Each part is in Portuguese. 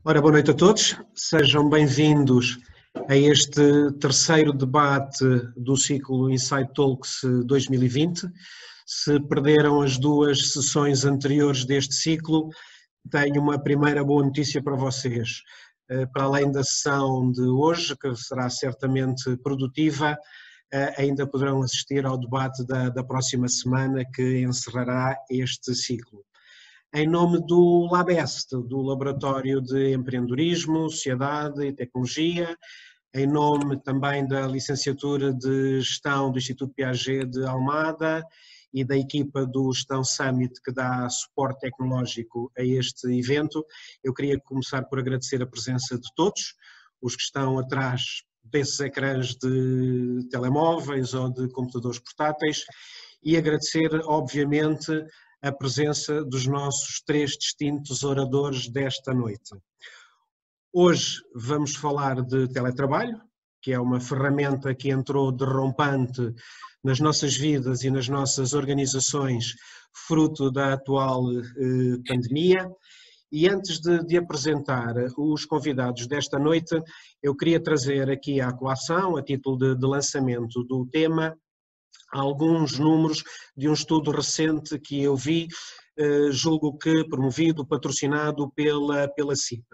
Ora, boa noite a todos, sejam bem-vindos a este terceiro debate do ciclo Insight Talks 2020. Se perderam as duas sessões anteriores deste ciclo, tenho uma primeira boa notícia para vocês. Para além da sessão de hoje, que será certamente produtiva, ainda poderão assistir ao debate da próxima semana, que encerrará este ciclo. Em nome do LabEst, do Laboratório de Empreendedorismo, Sociedade e Tecnologia, em nome também da Licenciatura de Gestão do Instituto Piaget de Almada e da equipa do Gestão Summit, que dá suporte tecnológico a este evento, eu queria começar por agradecer a presença de todos, os que estão atrás desses ecrãs de telemóveis ou de computadores portáteis, e agradecer, obviamente, a presença dos nossos três distintos oradores desta noite. Hoje vamos falar de teletrabalho, que é uma ferramenta que entrou derrompante nas nossas vidas e nas nossas organizações, fruto da atual pandemia. E antes de apresentar os convidados desta noite, eu queria trazer aqui à colação, a título de lançamento do tema, alguns números de um estudo recente que eu vi, julgo que promovido, patrocinado pela CIP.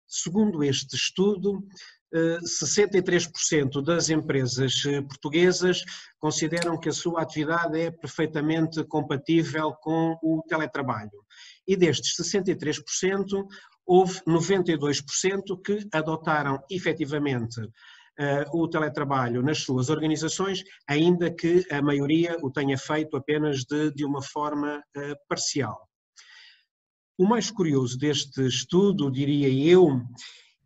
Segundo este estudo, 63% das empresas portuguesas consideram que a sua atividade é perfeitamente compatível com o teletrabalho. E destes 63%, houve 92% que adotaram efetivamente o teletrabalho nas suas organizações, ainda que a maioria o tenha feito apenas de uma forma parcial. O mais curioso deste estudo, diria eu,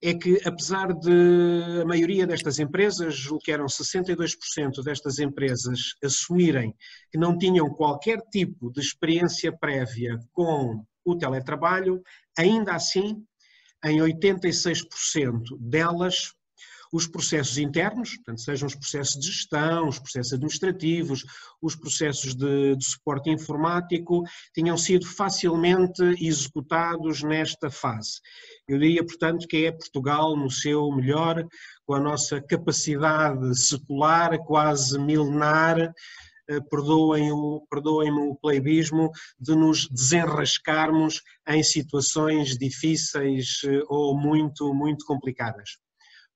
é que apesar de a maioria destas empresas, julgo que eram 62% destas empresas, assumirem que não tinham qualquer tipo de experiência prévia com o teletrabalho, ainda assim, em 86% delas, os processos internos, portanto, sejam os processos de gestão, os processos administrativos, os processos de suporte informático, tinham sido facilmente executados nesta fase. Eu diria, portanto, que é Portugal no seu melhor, com a nossa capacidade secular, quase milenar, perdoem-me o pleibismo, de nos desenrascarmos em situações difíceis ou muito complicadas.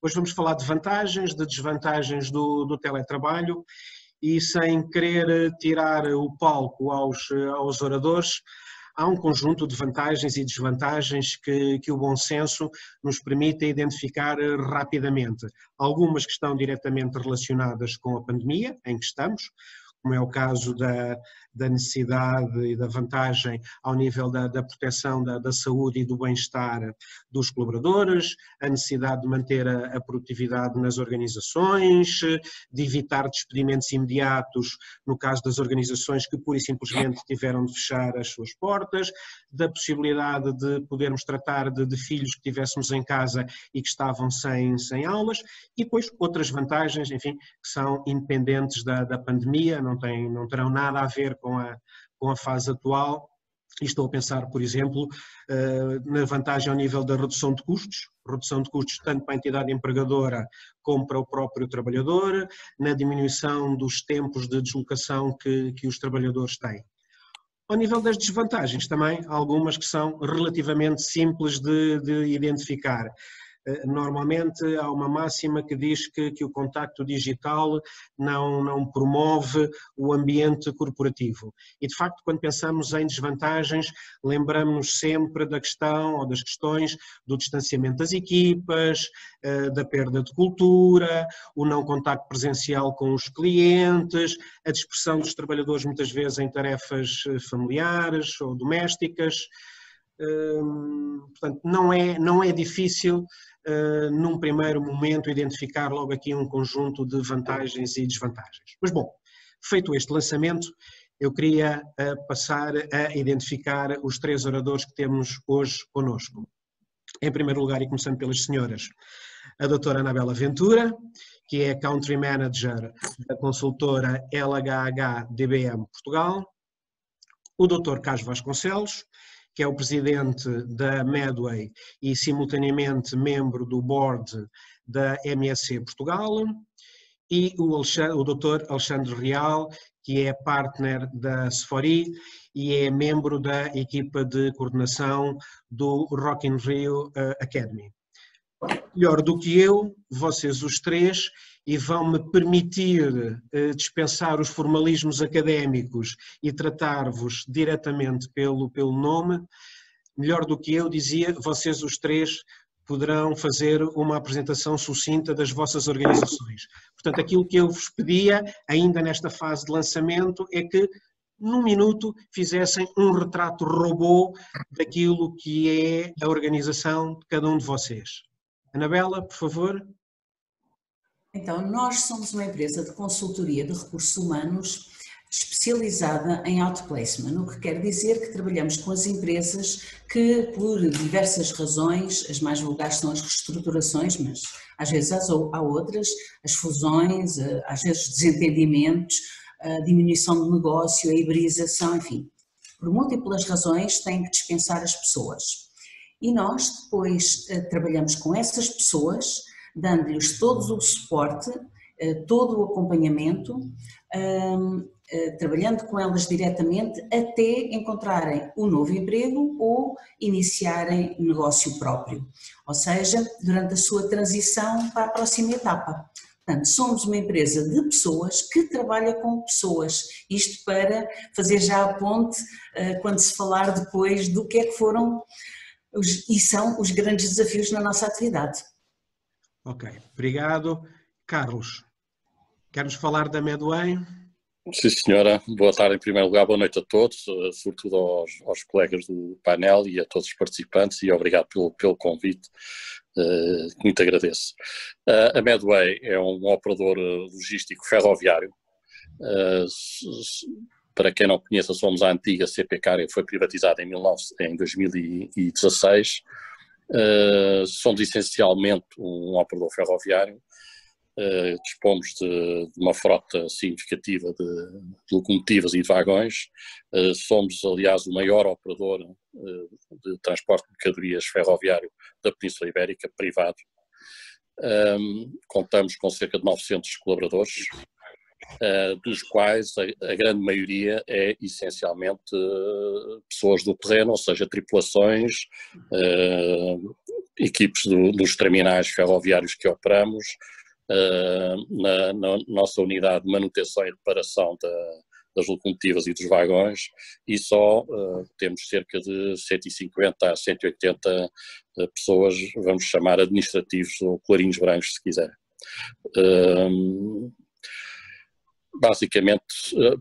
Hoje vamos falar de vantagens, de desvantagens do teletrabalho e, sem querer tirar o palco aos oradores, há um conjunto de vantagens e desvantagens que o bom senso nos permite identificar rapidamente. Algumas que estão diretamente relacionadas com a pandemia em que estamos, como é o caso da necessidade e da vantagem ao nível da proteção da saúde e do bem-estar dos colaboradores, a necessidade de manter a produtividade nas organizações, de evitar despedimentos imediatos no caso das organizações que pura e simplesmente tiveram de fechar as suas portas, da possibilidade de podermos tratar de filhos que tivéssemos em casa e que estavam sem aulas, e depois outras vantagens, enfim, que são independentes da pandemia, não terão nada a ver com a fase atual, e estou a pensar, por exemplo, na vantagem ao nível da redução de custos tanto para a entidade empregadora como para o próprio trabalhador, na diminuição dos tempos de deslocação que os trabalhadores têm. Ao nível das desvantagens também, algumas que são relativamente simples de identificar. Normalmente há uma máxima que diz que o contacto digital não promove o ambiente corporativo. E de facto, quando pensamos em desvantagens, lembramos-nos sempre da questão ou das questões do distanciamento das equipas, da perda de cultura, o não contacto presencial com os clientes, a dispersão dos trabalhadores muitas vezes em tarefas familiares ou domésticas. Portanto, não é difícil num primeiro momento identificar logo aqui um conjunto de vantagens e desvantagens. Mas bom, feito este lançamento, eu queria passar a identificar os três oradores que temos hoje connosco. Em primeiro lugar, e começando pelas senhoras, a doutora Anabela Ventura, que é Country Manager da consultora LHH DBM Portugal, o doutor Carlos Vasconcelos, que é o presidente da Medway e simultaneamente membro do board da MSC Portugal, e o Dr. Alexandre Real, que é partner da Sfori e é membro da equipa de coordenação do Rock in Rio Academy. Melhor do que eu, vocês os três, e vão-me permitir dispensar os formalismos académicos e tratar-vos diretamente pelo nome, melhor do que eu, dizia, vocês os três poderão fazer uma apresentação sucinta das vossas organizações. Portanto, aquilo que eu vos pedia, ainda nesta fase de lançamento, é que, num minuto, fizessem um retrato robô daquilo que é a organização de cada um de vocês. Anabela, por favor. Então, nós somos uma empresa de consultoria de recursos humanos especializada em outplacement, o que quer dizer que trabalhamos com as empresas que, por diversas razões, as mais vulgares são as reestruturações, mas às vezes há outras, as fusões, às vezes desentendimentos, a diminuição do negócio, a hiberização, enfim, por múltiplas razões têm que dispensar as pessoas. E nós depois trabalhamos com essas pessoas, dando-lhes todo o suporte, todo o acompanhamento, trabalhando com elas diretamente até encontrarem um novo emprego ou iniciarem negócio próprio, ou seja, durante a sua transição para a próxima etapa. Portanto, somos uma empresa de pessoas que trabalha com pessoas, isto para fazer já a ponte quando se falar depois do que é que foram e são os grandes desafios na nossa atividade. Ok, obrigado. Carlos, quer-nos falar da Medway? Sim, senhora. Boa tarde, em primeiro lugar, boa noite a todos, sobretudo aos colegas do painel e a todos os participantes, e obrigado pelo convite, que muito agradeço. A Medway é um operador logístico ferroviário. Para quem não conheça, somos a antiga CP Carga, que foi privatizada em 2016. Somos essencialmente um operador ferroviário. Dispomos de uma frota significativa de locomotivas e de vagões. Somos, aliás, o maior operador de transporte de mercadorias ferroviário da Península Ibérica, privado. Contamos com cerca de 900 colaboradores, dos quais a grande maioria é essencialmente pessoas do terreno, ou seja, tripulações, equipes dos terminais ferroviários que operamos, na nossa unidade de manutenção e reparação das locomotivas e dos vagões, e só temos cerca de 150 a 180 pessoas, vamos chamar administrativos ou clarinhos brancos, se quiser. Basicamente,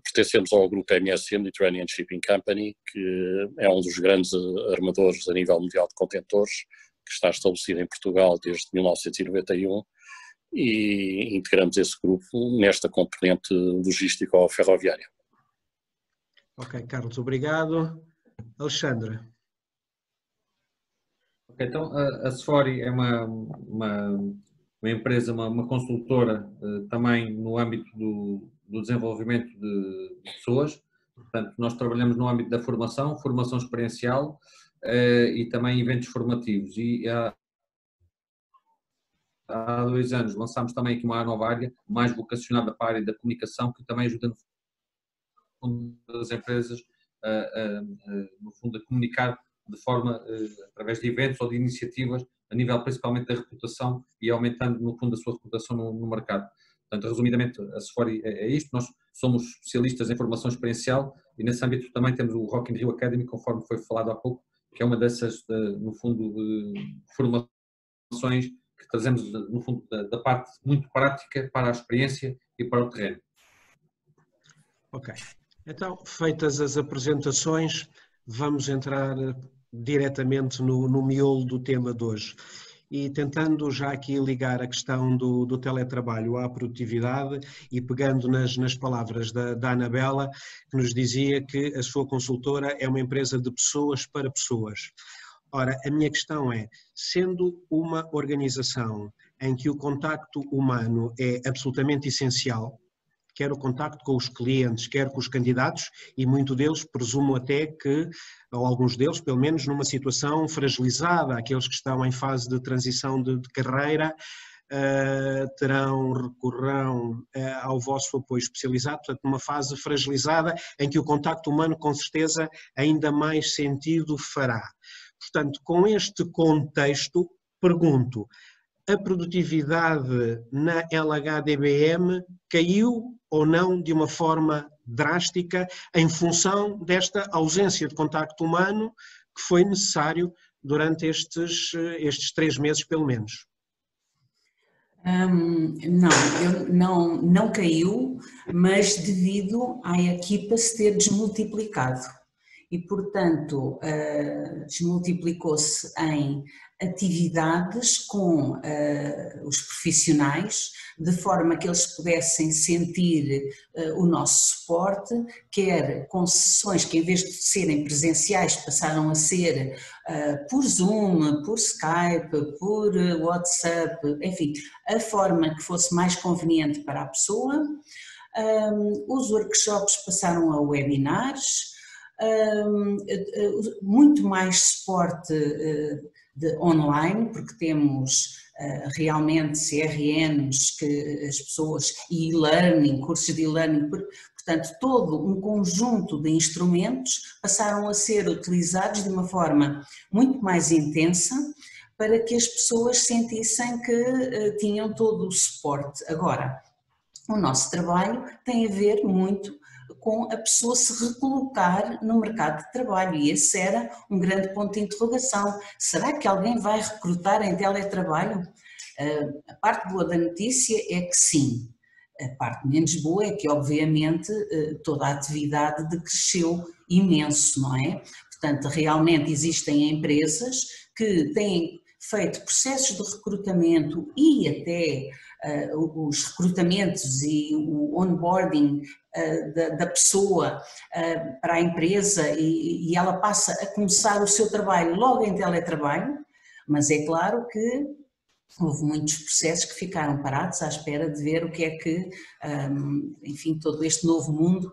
pertencemos ao grupo MSC, Mediterranean Shipping Company, que é um dos grandes armadores a nível mundial de contentores, que está estabelecido em Portugal desde 1991, e integramos esse grupo nesta componente logístico-ferroviária. Ok, Carlos, obrigado. Alexandre. Ok, então a Sfori é uma empresa, uma consultora também no âmbito do desenvolvimento de pessoas. Portanto, nós trabalhamos no âmbito da formação experiencial e também eventos formativos. E há 2 anos lançámos também aqui uma nova área, mais vocacionada para a área da comunicação, que também ajuda no fundo das empresas no fundo a comunicar de forma, através de eventos ou de iniciativas, a nível principalmente da reputação e aumentando no fundo a sua reputação no mercado. Portanto, resumidamente, a Sfori é isto. Nós somos especialistas em formação experiencial e nesse âmbito também temos o Rock in Rio Academy, conforme foi falado há pouco, que é uma dessas, no fundo, formações que trazemos, no fundo, da parte muito prática para a experiência e para o terreno. Ok. Então, feitas as apresentações, vamos entrar diretamente no miolo do tema de hoje. E tentando já aqui ligar a questão do teletrabalho à produtividade e pegando nas palavras da Anabela, que nos dizia que a sua consultora é uma empresa de pessoas para pessoas. Ora, a minha questão é, sendo uma organização em que o contacto humano é absolutamente essencial, quer o contacto com os clientes, quer com os candidatos, e muito deles, presumo até que, ou alguns deles, pelo menos numa situação fragilizada, aqueles que estão em fase de transição de carreira, recorrerão ao vosso apoio especializado, portanto, numa fase fragilizada em que o contacto humano, com certeza, ainda mais sentido fará. Portanto, com este contexto, pergunto, a produtividade na LHDBM caiu ou não de uma forma drástica em função desta ausência de contacto humano que foi necessário durante estes 3 meses, pelo menos? Não caiu, mas devido à equipa se ter desmultiplicado e, portanto, desmultiplicou-se em atividades com os profissionais, de forma que eles pudessem sentir o nosso suporte, quer com sessões que, em vez de serem presenciais, passaram a ser por Zoom, por Skype, por WhatsApp, enfim, a forma que fosse mais conveniente para a pessoa. Os workshops passaram a webinars, muito mais suporte online, porque temos realmente CRNs que as pessoas, e e-learning, cursos de e-learning, portanto todo um conjunto de instrumentos passaram a ser utilizados de uma forma muito mais intensa para que as pessoas sentissem que tinham todo o suporte. Agora, o nosso trabalho tem a ver muito com a pessoa se recolocar no mercado de trabalho, e esse era um grande ponto de interrogação. Será que alguém vai recrutar em teletrabalho? A parte boa da notícia é que sim. A parte menos boa é que, obviamente, toda a atividade decresceu imenso, não é? Portanto, realmente existem empresas que têm feito processos de recrutamento e até os recrutamentos e o onboarding da pessoa para a empresa, e ela passa a começar o seu trabalho logo em teletrabalho, mas é claro que houve muitos processos que ficaram parados à espera de ver o que é que, enfim, todo este novo mundo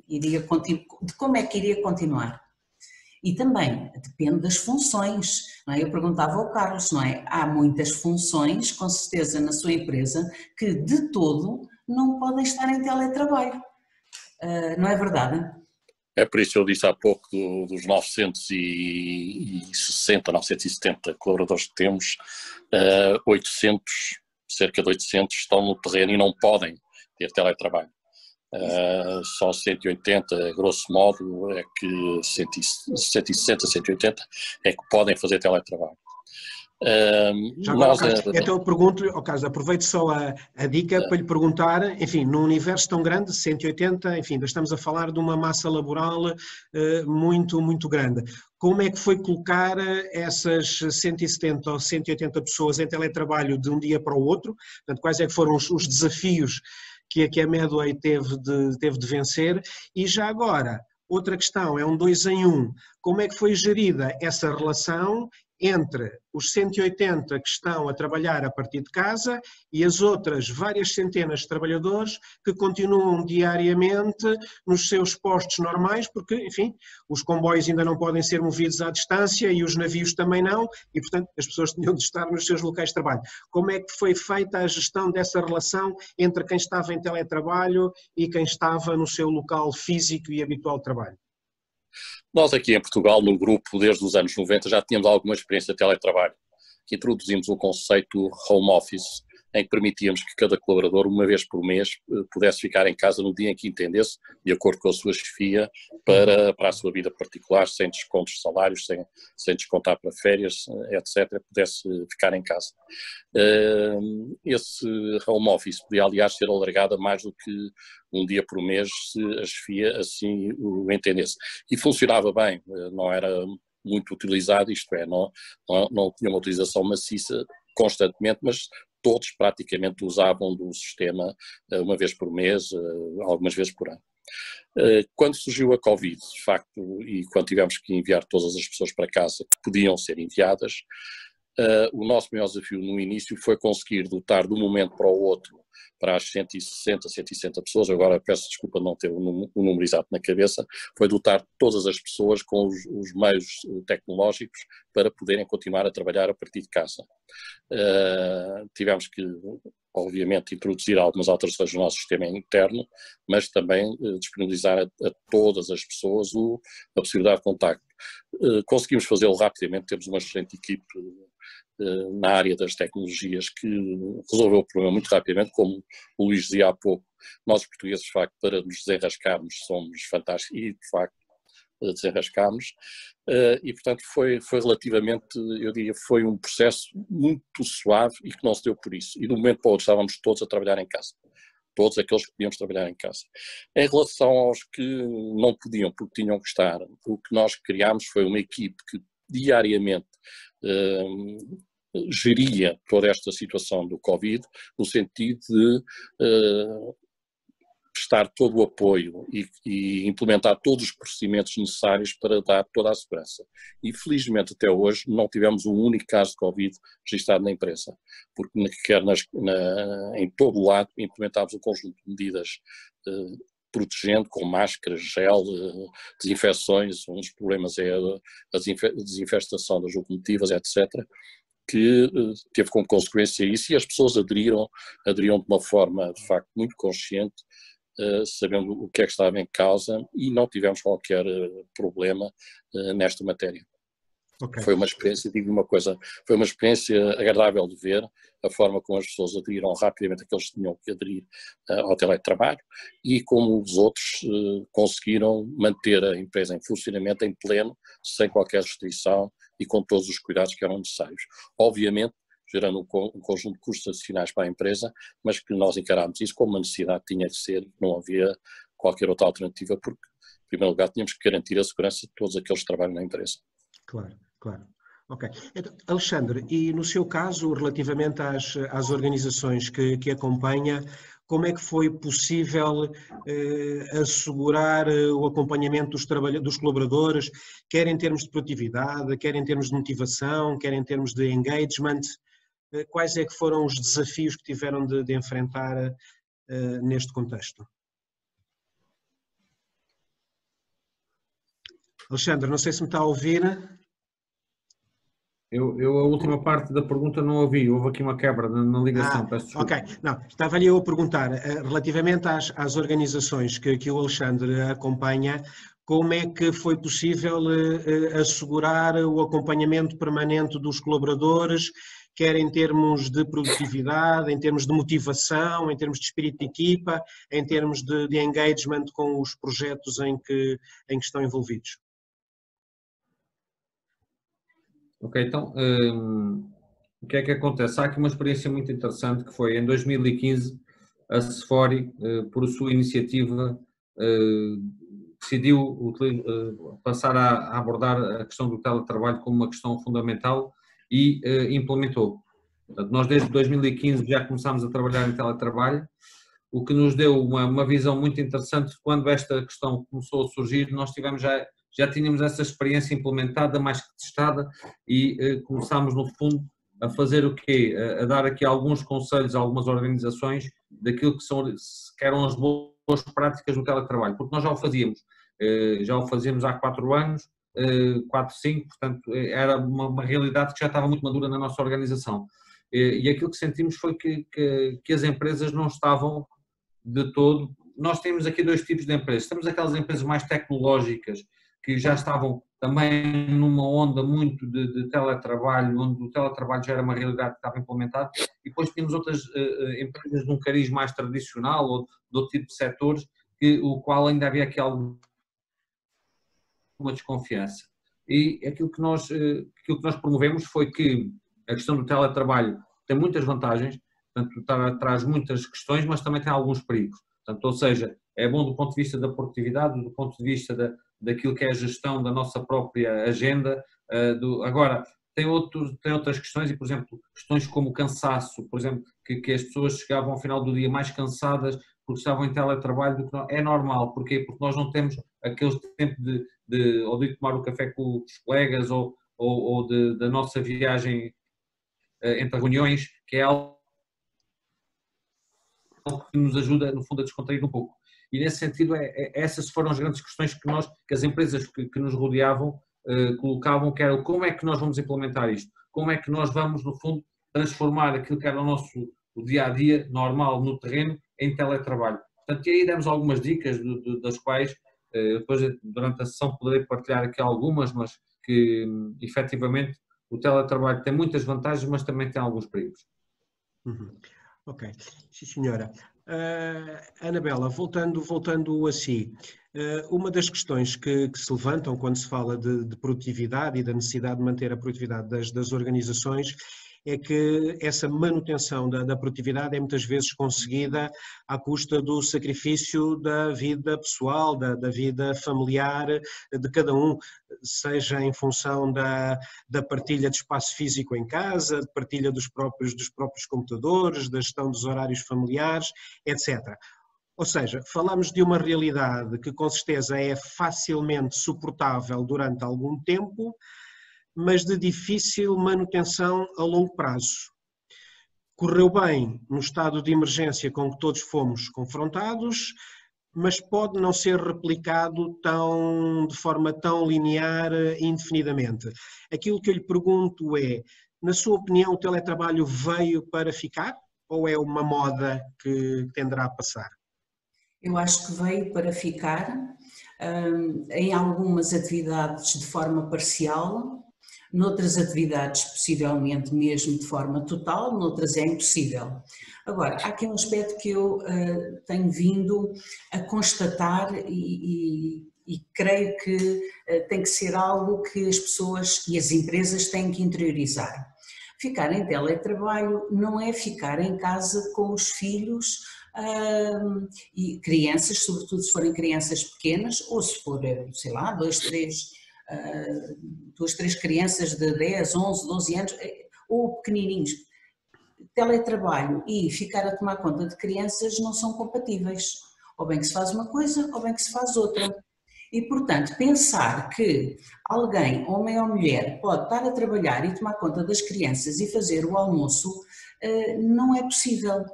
de como é que iria continuar. E também depende das funções, não é? Eu perguntava ao Carlos, não é? Há muitas funções, com certeza, na sua empresa que de todo não podem estar em teletrabalho, não é verdade? É por isso que eu disse há pouco dos 960, 970 colaboradores que temos, 800, cerca de 800 estão no terreno e não podem ter teletrabalho. Só 180, grosso modo, é que 160, 180 é que podem fazer teletrabalho. Já agora, então eu pergunto, Carlos, aproveito só a dica para lhe perguntar, enfim, num universo tão grande, 180, enfim, estamos a falar de uma massa laboral muito, muito grande. Como é que foi colocar essas 170 ou 180 pessoas em teletrabalho de um dia para o outro? Portanto, quais é que foram os desafios que a Medway teve de vencer? E já agora, outra questão, é um 2 em 1, como é que foi gerida essa relação entre os 180 que estão a trabalhar a partir de casa e as outras várias centenas de trabalhadores que continuam diariamente nos seus postos normais, porque, enfim, os comboios ainda não podem ser movidos à distância e os navios também não, e, portanto, as pessoas tinham de estar nos seus locais de trabalho. Como é que foi feita a gestão dessa relação entre quem estava em teletrabalho e quem estava no seu local físico e habitual de trabalho? Nós aqui em Portugal, no grupo, desde os anos 90, já tínhamos alguma experiência de teletrabalho, que introduzimos o conceito home office, em que permitíamos que cada colaborador, uma vez por mês, pudesse ficar em casa no dia em que entendesse, de acordo com a sua chefia, para a sua vida particular, sem descontos de salários, sem descontar para férias, etc., pudesse ficar em casa. Esse home office podia, aliás, ser alargado a mais do que um dia por mês, se a chefia assim o entendesse. E funcionava bem, não era muito utilizado, isto é, não tinha uma utilização maciça constantemente, mas todos praticamente usavam do sistema uma vez por mês, algumas vezes por ano. Quando surgiu a Covid, de facto, e quando tivemos que enviar todas as pessoas para casa que podiam ser enviadas, O nosso maior desafio no início foi conseguir dotar de um momento para o outro, para as 160, 160 pessoas, agora peço desculpa não ter o número exato na cabeça, foi dotar todas as pessoas com os meios tecnológicos para poderem continuar a trabalhar a partir de casa. Tivemos que, obviamente, introduzir algumas alterações no nosso sistema interno, mas também disponibilizar a todas as pessoas a possibilidade de contacto. Conseguimos fazê-lo rapidamente, temos uma excelente equipe na área das tecnologias que resolveu o problema muito rapidamente, como o Luís dizia há pouco. Nós, os portugueses, de facto, para nos desenrascarmos, somos fantásticos e, de facto, desenrascámos. E, portanto, foi relativamente, eu diria, foi um processo muito suave e que não se deu por isso. E, de um momento para o outro, estávamos todos a trabalhar em casa. Todos aqueles que podíamos trabalhar em casa. Em relação aos que não podiam porque tinham que estar, o que nós criámos foi uma equipe que diariamente geria toda esta situação do Covid, no sentido de prestar todo o apoio e implementar todos os procedimentos necessários para dar toda a segurança. E felizmente até hoje não tivemos um único caso de Covid registrado na empresa, porque em todo o lado implementámos um conjunto de medidas protegendo, com máscaras, gel, desinfecções. Um dos problemas é a desinfestação das locomotivas, etc., que teve como consequência isso, e as pessoas aderiram de uma forma, de facto, muito consciente, sabendo o que é que estava em causa, e não tivemos qualquer problema nesta matéria. Okay. Foi uma experiência, digo uma coisa, foi uma experiência agradável de ver a forma como as pessoas aderiram rapidamente àqueles que tinham que aderir ao teletrabalho e como os outros conseguiram manter a empresa em funcionamento em pleno, sem qualquer restrição e com todos os cuidados que eram necessários. Obviamente, gerando um conjunto de custos adicionais para a empresa, mas que nós encarámos isso como uma necessidade, tinha de ser, não havia qualquer outra alternativa, porque, em primeiro lugar, tínhamos que garantir a segurança de todos aqueles que trabalham na empresa. Claro, claro. Ok. Então, Alexandre, e no seu caso, relativamente às organizações que acompanha, como é que foi possível assegurar o acompanhamento dos colaboradores, quer em termos de produtividade, quer em termos de motivação, quer em termos de engagement? Quais é que foram os desafios que tiveram de enfrentar neste contexto? Alexandre, não sei se me está a ouvir. Eu a última parte da pergunta não ouvi, houve aqui uma quebra na ligação, peço desculpa. Ok, não, estava-lhe eu a perguntar, relativamente às organizações que o Alexandre acompanha, como é que foi possível assegurar o acompanhamento permanente dos colaboradores, quer em termos de produtividade, em termos de motivação, em termos de espírito de equipa, em termos de engagement com os projetos em que estão envolvidos? Ok, então, o que é que acontece? Há aqui uma experiência muito interessante que foi em 2015, a Sefori, por sua iniciativa, decidiu passar a abordar a questão do teletrabalho como uma questão fundamental e implementou. Portanto, nós desde 2015 já começámos a trabalhar em teletrabalho, o que nos deu uma visão muito interessante. Quando esta questão começou a surgir, nós tivemos já tínhamos essa experiência implementada, mais que testada, e começámos, no fundo, a fazer o quê? A dar aqui alguns conselhos a algumas organizações daquilo que eram as boas práticas no teletrabalho, porque nós já o fazíamos há 4 anos, 4, 5, portanto, era uma realidade que já estava muito madura na nossa organização. E aquilo que sentimos foi que as empresas não estavam de todo. Nós temos aqui 2 tipos de empresas. Temos aquelas empresas mais tecnológicas, que já estavam também numa onda muito de teletrabalho, onde o teletrabalho já era uma realidade que estava implementada, e depois tínhamos outras empresas de um cariz mais tradicional ou de outro tipo de setores, o qual ainda havia aqui alguma desconfiança. E aquilo que nós promovemos foi que a questão do teletrabalho tem muitas vantagens, portanto, traz muitas questões, mas também tem alguns perigos. Portanto, ou seja, é bom do ponto de vista da produtividade, do ponto de vista daquilo que é a gestão da nossa própria agenda. Agora, tem outras questões, e, por exemplo, questões como o cansaço, por exemplo, que as pessoas chegavam ao final do dia mais cansadas porque estavam em teletrabalho do que é normal. Porquê? Porque nós não temos aquele tempo de ir tomar o café com os colegas ou da nossa viagem entre reuniões, que é algo que nos ajuda, no fundo, a descontrair um pouco. E nesse sentido, essas foram as grandes questões que as empresas que nos rodeavam colocavam, que era como é que nós vamos implementar isto? Como é que nós vamos, no fundo, transformar aquilo que era o dia-a-dia normal no terreno em teletrabalho? Portanto, e aí demos algumas dicas das quais depois durante a sessão poderei partilhar aqui algumas, mas que efetivamente o teletrabalho tem muitas vantagens, mas também tem alguns perigos. Ok, sim senhora. Anabela, voltando a si, uma das questões que se levantam quando se fala de produtividade e da necessidade de manter a produtividade das organizações é que essa manutenção da produtividade é muitas vezes conseguida à custa do sacrifício da vida pessoal, da vida familiar de cada um, seja em função da partilha de espaço físico em casa, de partilha dos próprios computadores, da gestão dos horários familiares, etc. Ou seja, falamos de uma realidade que com certeza é facilmente suportável durante algum tempo, mas de difícil manutenção a longo prazo. Correu bem no estado de emergência com que todos fomos confrontados, mas pode não ser replicado de forma tão linear indefinidamente. Aquilo que eu lhe pergunto é, na sua opinião, o teletrabalho veio para ficar ou é uma moda que tenderá a passar? Eu acho que veio para ficar, em algumas atividades de forma parcial, noutras atividades possivelmente mesmo de forma total, noutras é impossível. Agora, há aqui um aspecto que eu tenho vindo a constatar e creio que tem que ser algo que as pessoas e as empresas têm que interiorizar. Ficar em teletrabalho não é ficar em casa com os filhos e crianças, sobretudo se forem crianças pequenas, ou se for, sei lá, duas, três crianças de 10, 11, 12 anos, ou pequenininhos. Teletrabalho e ficar a tomar conta de crianças não são compatíveis. Ou bem que se faz uma coisa, ou bem que se faz outra. E, portanto, pensar que alguém, homem ou mulher, pode estar a trabalhar e tomar conta das crianças e fazer o almoço, não é possível.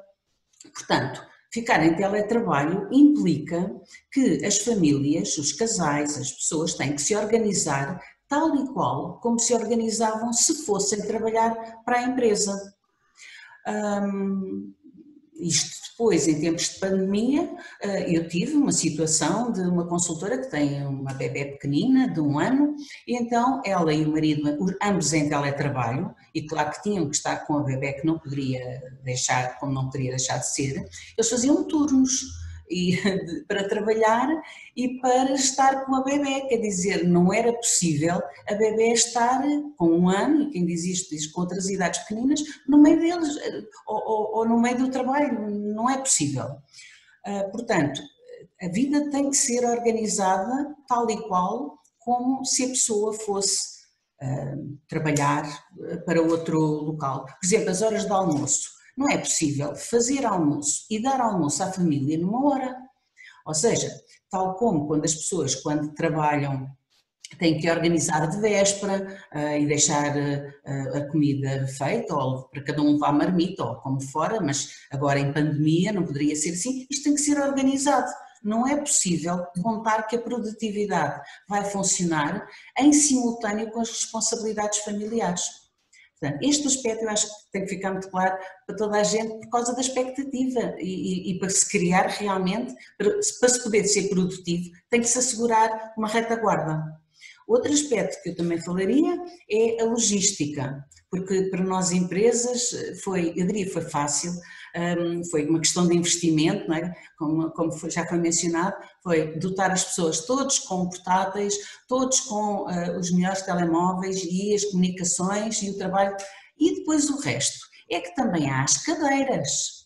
Portanto, ficar em teletrabalho implica que as famílias, os casais, as pessoas têm que se organizar tal e qual como se organizavam se fossem trabalhar para a empresa. Isto depois, em tempos de pandemia, eu tive uma situação de uma consultora que tem uma bebé pequenina, de 1 ano, e então ela e o marido, ambos em teletrabalho, e claro que tinham que estar com a bebé que não poderia deixar, como não poderia deixar de ser, eles faziam turnos para trabalhar e para estar com a bebé, quer dizer, não era possível a bebé estar com 1 ano, e quem diz isto diz com outras idades pequeninas, no meio deles, ou no meio do trabalho, não é possível. Portanto, a vida tem que ser organizada tal e qual como se a pessoa fosse trabalhar para outro local. Por exemplo, as horas de almoço. Não é possível fazer almoço e dar almoço à família numa hora. Ou seja, tal como quando as pessoas, quando trabalham, têm que organizar de véspera e deixar a comida feita, ou para cada um vá à marmita, ou como fora, mas agora em pandemia não poderia ser assim, isto tem que ser organizado. Não é possível contar que a produtividade vai funcionar em simultâneo com as responsabilidades familiares. Portanto, este aspecto eu acho que tem que ficar muito claro para toda a gente por causa da expectativa e para se criar realmente, para se poder ser produtivo, tem que se assegurar uma retaguarda. Outro aspecto que eu também falaria é a logística, porque para nós empresas eu diria que foi fácil, foi uma questão de investimento, não é? Como já foi mencionado, foi dotar as pessoas todos com portáteis, todos com os melhores telemóveis e as comunicações e o trabalho, e depois o resto. É que também há as cadeiras.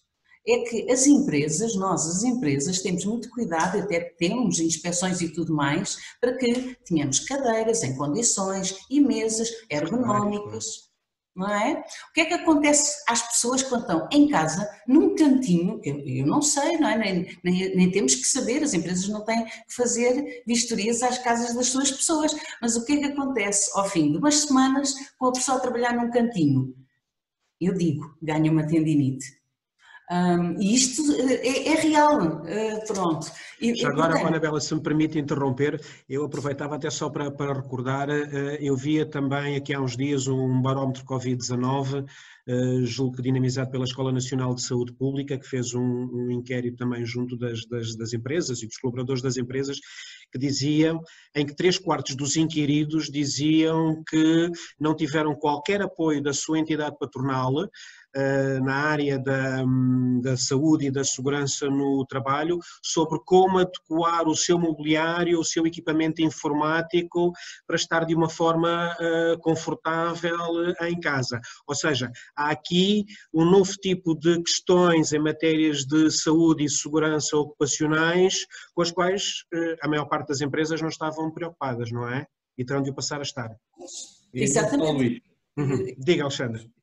É que as empresas, nós as empresas, temos muito cuidado, até temos inspeções e tudo mais, para que tenhamos cadeiras em condições e mesas ergonómicas. Não é? O que é que acontece às pessoas quando estão em casa, num cantinho, eu não sei, não é? Nem temos que saber, as empresas não têm que fazer vistorias às casas das suas pessoas, mas o que é que acontece ao fim de umas semanas com a pessoa a trabalhar num cantinho? eu digo, ganha uma tendinite. E isto é real, pronto. Já agora, Anabela, se me permite interromper, eu aproveitava até só para recordar, eu via também aqui há uns dias um barómetro Covid-19, julgo que dinamizado pela Escola Nacional de Saúde Pública, que fez um inquérito também junto das empresas e dos colaboradores das empresas, que diziam, em que 3/4 dos inquiridos diziam que não tiveram qualquer apoio da sua entidade patronal na área da saúde e da segurança no trabalho, sobre como adequar o seu mobiliário, o seu equipamento informático para estar de uma forma confortável em casa. Ou seja, há aqui um novo tipo de questões em matérias de saúde e segurança ocupacionais com as quais a maior parte das empresas não estavam preocupadas, não é? E terão de passar a estar. Exatamente. Diga, Alexandre.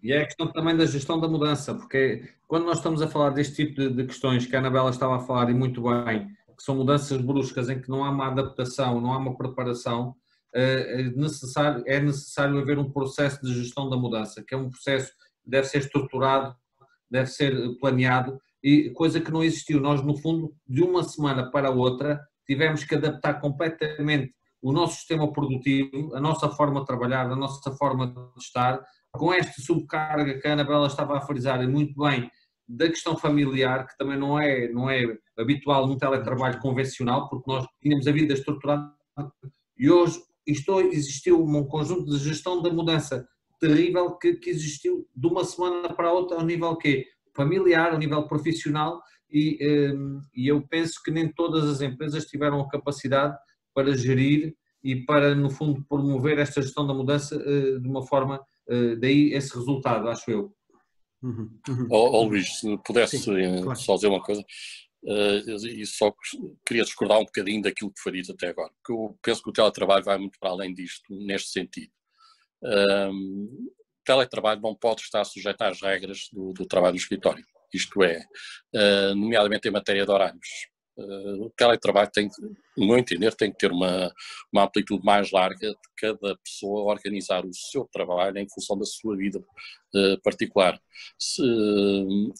E é a questão também da gestão da mudança, porque quando nós estamos a falar deste tipo de questões que a Anabela estava a falar, e muito bem, que são mudanças bruscas em que não há uma adaptação, não há uma preparação, é necessário haver um processo de gestão da mudança, que é um processo que deve ser estruturado, deve ser planeado, e coisa que não existiu. Nós, no fundo, de uma semana para a outra, tivemos que adaptar completamente o nosso sistema produtivo, a nossa forma de trabalhar, a nossa forma de estar, com esta subcarga que a Anabela estava a frisar e muito bem, da questão familiar, que também não é habitual num teletrabalho convencional, porque nós tínhamos a vida estruturada e hoje existiu um conjunto de gestão da mudança terrível que existiu de uma semana para a outra ao nível familiar, ao nível profissional e eu penso que nem todas as empresas tiveram a capacidade para gerir e para, no fundo, promover esta gestão da mudança de uma forma, daí esse resultado, acho eu. Luís, se pudesse claro. Só dizer uma coisa, e só queria discordar um bocadinho daquilo que foi dito até agora, porque eu penso que o teletrabalho vai muito para além disto, neste sentido. O teletrabalho não pode estar sujeito às regras do trabalho no escritório, isto é, nomeadamente em matéria de horários. O teletrabalho tem, no meu entender, tem que ter uma amplitude mais larga de cada pessoa organizar o seu trabalho em função da sua vida particular.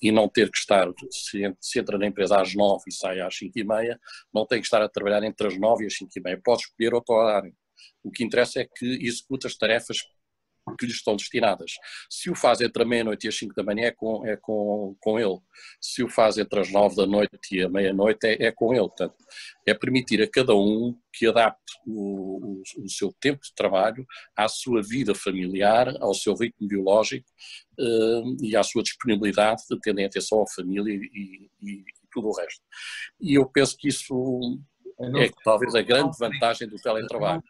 E não ter que estar, se entra na empresa às 9 e sai às 5h30, não tem que estar a trabalhar entre as 9 e as 5h30, pode escolher outro horário. O que interessa é que execute as tarefas que lhe estão destinadas. Se o faz entre a meia-noite e as 5 da manhã é com ele. Se o faz entre as 9 da noite e a meia-noite é com ele. Portanto, é permitir a cada um que adapte o seu tempo de trabalho à sua vida familiar, ao seu ritmo biológico e à sua disponibilidade de terem atenção à família e tudo o resto. E eu penso que isso é talvez a grande vantagem do teletrabalho.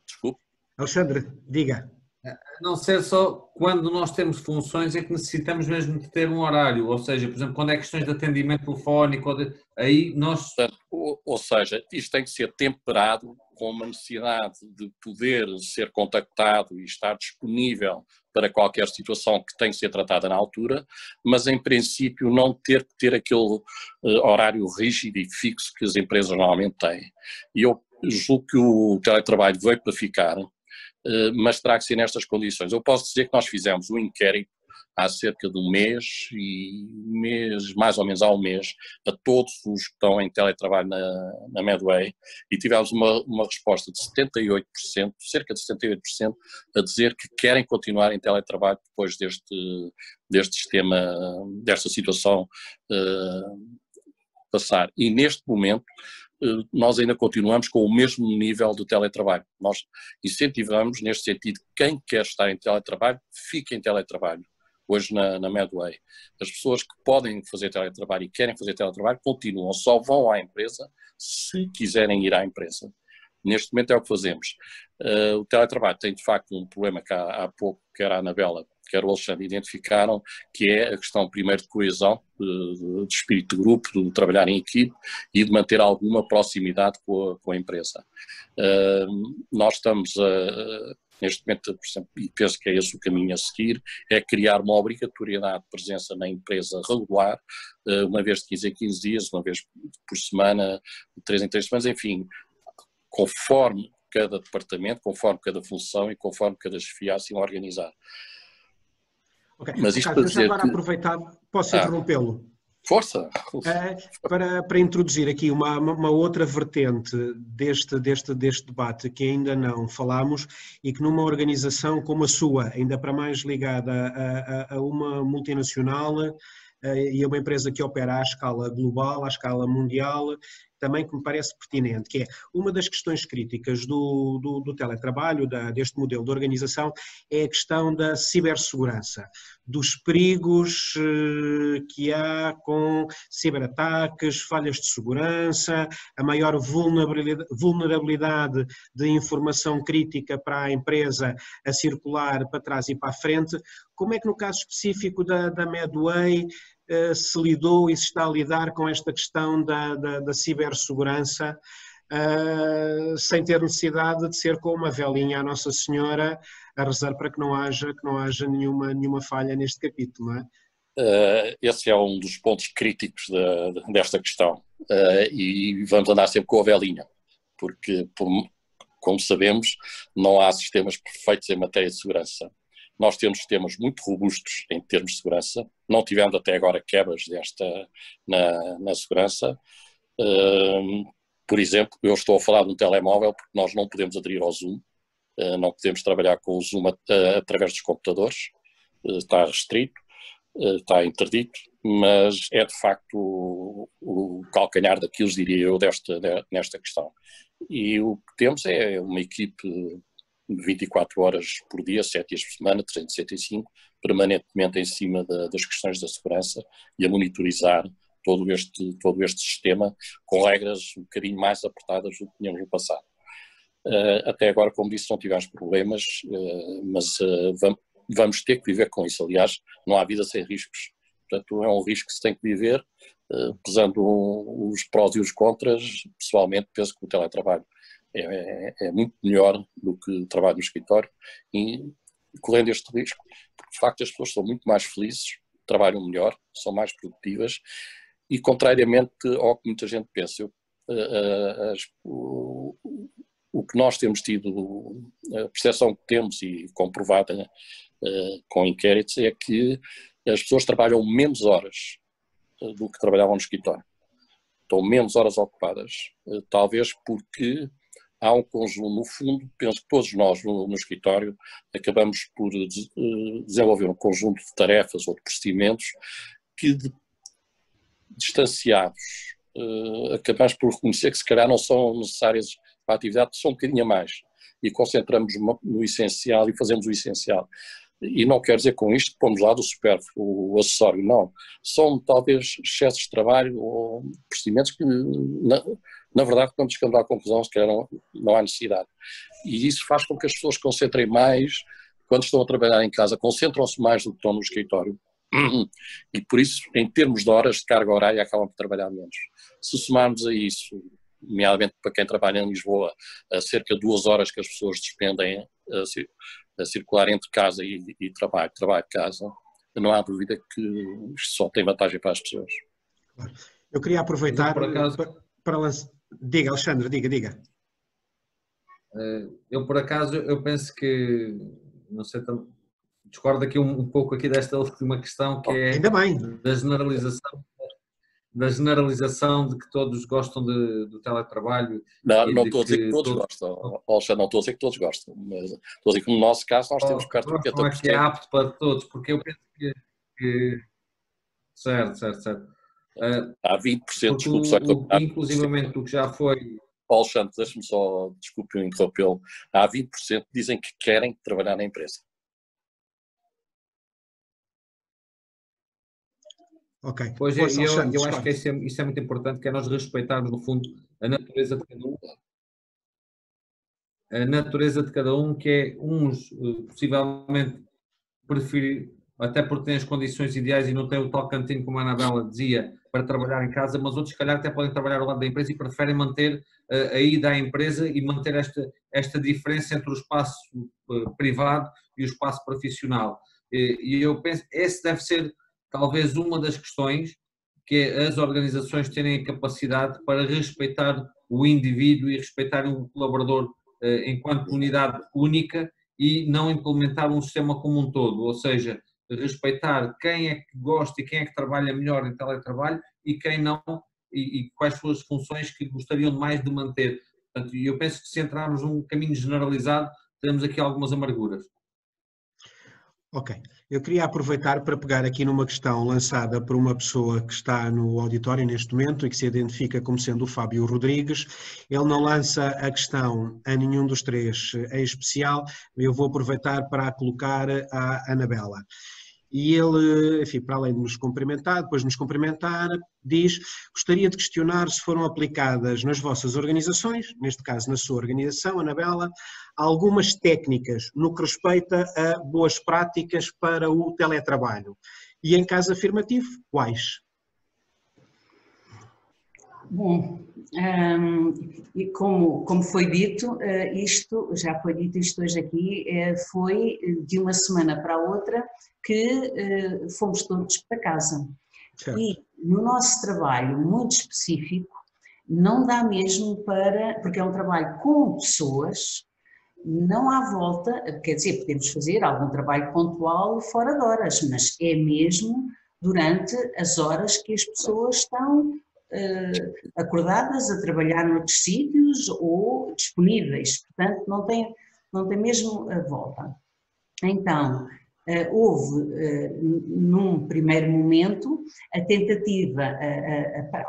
Desculpe. Alexandre, diga. A não ser só quando nós temos funções é que necessitamos mesmo de ter um horário, ou seja, por exemplo, quando é questões de atendimento telefónico, aí nós... Ou seja, isto tem que ser temperado com uma necessidade de poder ser contactado e estar disponível para qualquer situação que tem que ser tratada na altura, mas em princípio não ter que ter aquele horário rígido e fixo que as empresas normalmente têm. E eu julgo que o teletrabalho veio para ficar, mas terá que ser nestas condições. Eu posso dizer que nós fizemos um inquérito há cerca de um mês, mais ou menos há um mês, a todos os que estão em teletrabalho na Medway, e tivemos uma resposta de 78%, cerca de 78%, a dizer que querem continuar em teletrabalho depois deste sistema, desta situação passar. E neste momento, nós ainda continuamos com o mesmo nível de teletrabalho. Nós incentivamos, neste sentido, quem quer estar em teletrabalho, fique em teletrabalho. Hoje na Medway, as pessoas que podem fazer teletrabalho e querem fazer teletrabalho continuam, só vão à empresa se quiserem ir à empresa. Neste momento é o que fazemos. O teletrabalho tem de facto um problema que há pouco, quer a Anabela, quer o Alexandre identificaram, que é a questão primeiro de coesão, de espírito de grupo, de trabalhar em equipe e de manter alguma proximidade com a empresa. Nós estamos neste momento, por exemplo, e penso que é esse o caminho a seguir, é criar uma obrigatoriedade de presença na empresa regular, uma vez de 15 em 15 dias, uma vez por semana, de 3 em 3 semanas, enfim, conforme cada departamento, conforme cada função e conforme cada chefia assim organizar. Ok, Mas isto Ricardo, para eu já dizer agora que... aproveitar, posso interrompê-lo? Força! Para introduzir aqui uma outra vertente deste debate que ainda não falámos e que numa organização como a sua, ainda para mais ligada a uma multinacional e a uma empresa que opera à escala global, à escala mundial, também que me parece pertinente, que é uma das questões críticas do teletrabalho, deste modelo de organização, é a questão da cibersegurança, dos perigos que há com ciberataques, falhas de segurança, a maior vulnerabilidade de informação crítica para a empresa a circular para trás e para a frente. Como é que no caso específico da Medway se lidou e se está a lidar com esta questão da cibersegurança, sem ter necessidade de ser com uma velinha à Nossa Senhora a rezar para que não haja nenhuma falha neste capítulo, não é? Esse é um dos pontos críticos desta questão, e vamos andar sempre com a velinha, porque, como sabemos, não há sistemas perfeitos em matéria de segurança. Nós temos sistemas muito robustos em termos de segurança, não tivemos até agora quebras na segurança. Por exemplo, eu estou a falar de um telemóvel porque nós não podemos aderir ao Zoom, não podemos trabalhar com o Zoom através dos computadores, está restrito, está interdito, mas é de facto o calcanhar daquilo, diria eu, nesta questão. E o que temos é uma equipe 24 horas por dia, 7 dias por semana, 365, permanentemente em cima das questões da segurança e a monitorizar todo este sistema com regras um bocadinho mais apertadas do que tínhamos no passado. Até agora, como disse, não tivemos problemas, mas vamos ter que viver com isso. Aliás, não há vida sem riscos. Portanto, é um risco que se tem que viver, pesando os prós e os contras. Pessoalmente, penso que o teletrabalho é muito melhor do que o trabalho no escritório, e correndo este risco, porque de facto as pessoas são muito mais felizes, trabalham melhor, são mais produtivas, e contrariamente ao que muita gente pensa, o que nós temos tido, a percepção que temos e comprovada com inquéritos, é que as pessoas trabalham menos horas do que trabalhavam no escritório. Estão menos horas ocupadas, talvez porque há um conjunto, no fundo, penso que todos nós no escritório acabamos por desenvolver um conjunto de tarefas ou de procedimentos que, distanciados, acabamos por reconhecer que se calhar não são necessárias para a atividade, são um bocadinho a mais, e concentramos no essencial e fazemos o essencial. E não quero dizer com isto que pomos lá do supérfluo, o acessório, não. São talvez excessos de trabalho ou procedimentos que, na verdade, quando chegamos à conclusão, se calhar não há necessidade. E isso faz com que as pessoas se concentrem mais, quando estão a trabalhar em casa, concentram-se mais do que estão no escritório. E por isso, em termos de horas de carga horária, acabam por trabalhar menos. Se somarmos a isso, nomeadamente para quem trabalha em Lisboa, a cerca de 2 horas que as pessoas despendem a circular entre casa e trabalho-casa, não há dúvida que isto só tem vantagem para as pessoas. Eu queria aproveitar para lançar... Diga, Alexandre, diga. Eu, por acaso, eu penso que, não sei, discordo aqui um pouco aqui desta última questão, que é ainda bem. Da generalização de que todos gostam do teletrabalho. Não estou a dizer que todos gostam, Alexandre, não estou a dizer que todos gostam, mas estou a dizer que no nosso caso nós temos perto de 80%. Não é que é apto para todos, porque eu penso que... Certo. Há 20%, desculpe só interromper. Inclusivamente o que já foi... Alexandre, deixe-me só, desculpe eu interrompê-lo, há 20% que dizem que querem trabalhar na empresa. Ok. Pois eu acho que isso é muito importante, que é nós respeitarmos, no fundo, a natureza de cada um. A natureza de cada um, que é uns possivelmente preferir, até porque têm as condições ideais e não têm o tal cantinho, como a Anabela dizia, para trabalhar em casa, mas outros, se calhar, até podem trabalhar ao lado da empresa e preferem manter a ida à empresa e manter esta diferença entre o espaço privado e o espaço profissional. E eu penso que esse deve ser talvez uma das questões, que é as organizações terem a capacidade para respeitar o indivíduo e respeitar o colaborador enquanto unidade única e não implementar um sistema como um todo, ou seja, respeitar quem é que gosta e quem é que trabalha melhor em teletrabalho e quem não, e quais são as funções que gostariam mais de manter. Portanto, eu penso que se entrarmos num caminho generalizado, teremos aqui algumas amarguras. Ok, eu queria aproveitar para pegar aqui numa questão lançada por uma pessoa que está no auditório neste momento e que se identifica como sendo o Fábio Rodrigues. Ele não lança a questão a nenhum dos três em especial, eu vou aproveitar para a colocar à Anabela. E ele, enfim, para além de nos cumprimentar, depois de nos cumprimentar, diz: gostaria de questionar se foram aplicadas nas vossas organizações, neste caso na sua organização, Anabela, algumas técnicas no que respeita a boas práticas para o teletrabalho. E em caso afirmativo, quais? Bom, e como foi dito, isto, já foi dito isto hoje aqui, foi de uma semana para a outra que fomos todos para casa. Certo. E no nosso trabalho muito específico, não dá mesmo para, porque é um trabalho com pessoas, não há volta, quer dizer, podemos fazer algum trabalho pontual fora de horas, mas é mesmo durante as horas que as pessoas estão acordadas a trabalhar noutros sítios ou disponíveis, portanto não tem mesmo a volta. Então, houve num primeiro momento a tentativa,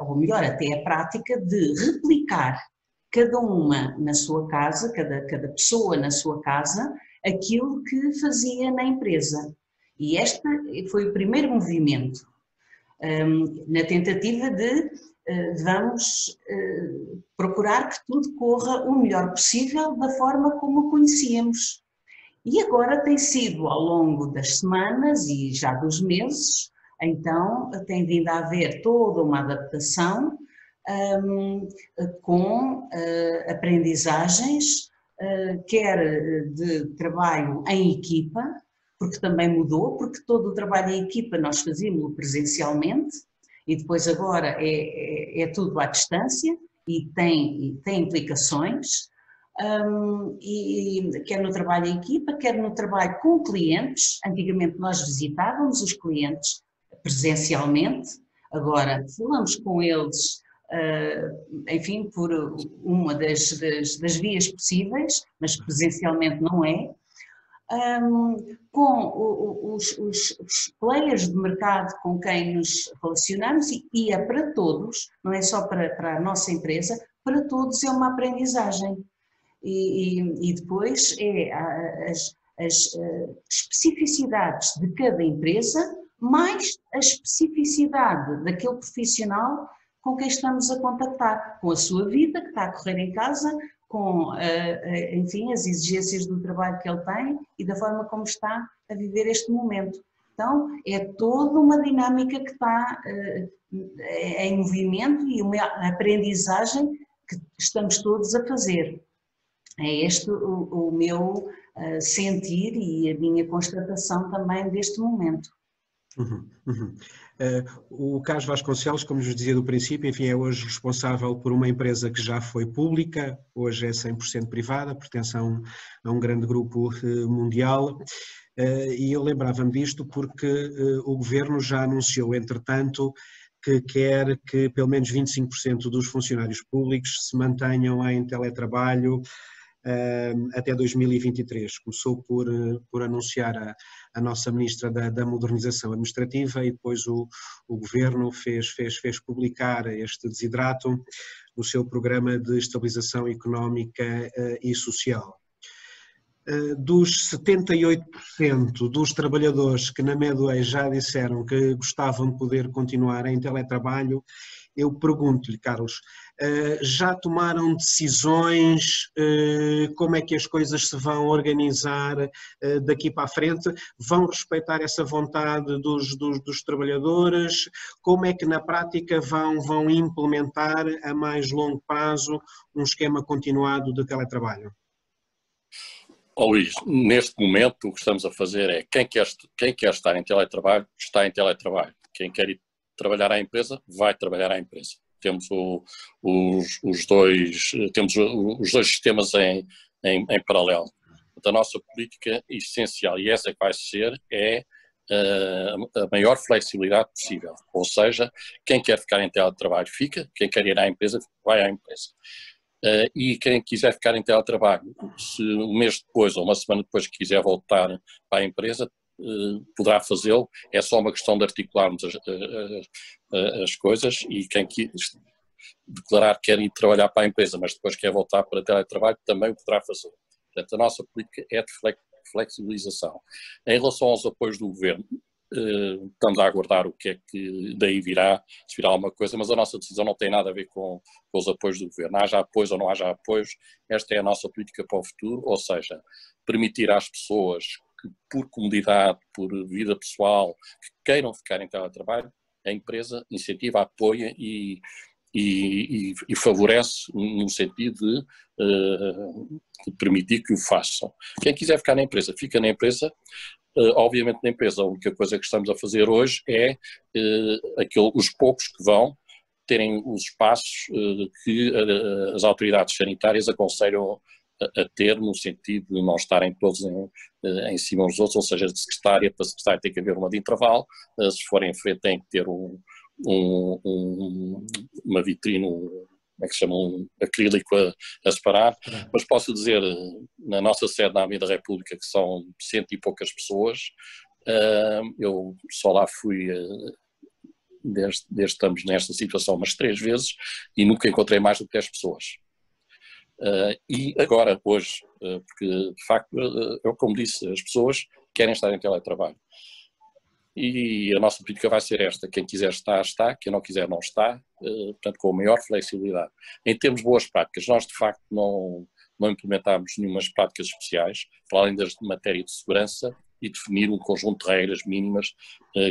ou melhor até a prática de replicar cada uma na sua casa, cada pessoa na sua casa, aquilo que fazia na empresa. E este foi o primeiro movimento, na tentativa de vamos procurar que tudo corra o melhor possível da forma como o conhecíamos. E agora tem sido ao longo das semanas e já dos meses, então tem vindo a haver toda uma adaptação com aprendizagens, quer de trabalho em equipa, porque também mudou, porque todo o trabalho em equipa nós fazíamos presencialmente e depois agora é tudo à distância e tem implicações, e quer no trabalho em equipa, quer no trabalho com clientes. Antigamente nós visitávamos os clientes presencialmente, agora falamos com eles, enfim, por uma das vias possíveis, mas presencialmente não é. Com os players de mercado com quem nos relacionamos e é para todos, não é só para a nossa empresa, para todos é uma aprendizagem. E depois é as especificidades de cada empresa, mais a especificidade daquele profissional com quem estamos a contactar, com a sua vida que está a correr em casa, com, enfim, as exigências do trabalho que ele tem e da forma como está a viver este momento. Então, é toda uma dinâmica que está em movimento e uma aprendizagem que estamos todos a fazer. É este o meu sentir e a minha constatação também deste momento. O Carlos Vasconcelos, como vos dizia do princípio, enfim, é hoje responsável por uma empresa que já foi pública, hoje é 100% privada, pertence a um grande grupo mundial, e eu lembrava-me disto porque o Governo já anunciou, entretanto, que quer que pelo menos 25% dos funcionários públicos se mantenham em teletrabalho até 2023. Começou por anunciar a nossa Ministra da Modernização Administrativa e depois o Governo fez publicar este desidrato no seu Programa de Estabilização Económica e Social. Dos 78% dos trabalhadores que na Medway já disseram que gostavam de poder continuar em teletrabalho, eu pergunto-lhe, Carlos, já tomaram decisões? Como é que as coisas se vão organizar daqui para a frente? Vão respeitar essa vontade dos trabalhadores? Como é que na prática vão implementar a mais longo prazo um esquema continuado de teletrabalho? Luís, neste momento o que estamos a fazer é quem quer estar em teletrabalho, está em teletrabalho. Quem quer ir trabalhar à empresa, vai trabalhar à empresa. Temos os dois sistemas em paralelo. A nossa política essencial, e essa que vai ser, é a maior flexibilidade possível. Ou seja, quem quer ficar em teletrabalho fica, quem quer ir à empresa vai à empresa. E quem quiser ficar em teletrabalho, se um mês depois ou uma semana depois quiser voltar para a empresa, poderá fazê-lo. É só uma questão de articularmos as coisas, e quem declarar que quer ir trabalhar para a empresa, mas depois quer voltar para teletrabalho, também o poderá fazer. Portanto, a nossa política é de flexibilização. Em relação aos apoios do governo, estamos a aguardar o que é que daí virá, se virá alguma coisa, mas a nossa decisão não tem nada a ver com os apoios do governo. Haja apoios ou não haja apoios, esta é a nossa política para o futuro, ou seja, permitir às pessoas que, por comodidade, por vida pessoal, que queiram ficar em teletrabalho, a empresa incentiva, apoia e favorece no sentido de permitir que o façam. Quem quiser ficar na empresa, fica na empresa. Obviamente na empresa a única coisa que estamos a fazer hoje é os poucos que vão terem os espaços que as autoridades sanitárias aconselham a ter, no sentido de não estarem todos em cima uns dos outros, ou seja, de secretária para secretária tem que haver uma de intervalo, se forem em frente tem que ter uma vitrine, como é que se chama, um acrílico a separar, mas posso dizer, na nossa sede na Avenida da República, que são 100 e poucas pessoas, eu só lá fui, desde que estamos nesta situação, umas 3 vezes, e nunca encontrei mais do que 10 pessoas. E agora, hoje, porque de facto, eu como disse, as pessoas querem estar em teletrabalho. E a nossa política vai ser esta: quem quiser estar, está, quem não quiser, não está, portanto com a maior flexibilidade. Em termos de boas práticas, nós de facto não implementámos nenhumas práticas especiais, para além das de matéria de segurança, e definir um conjunto de regras mínimas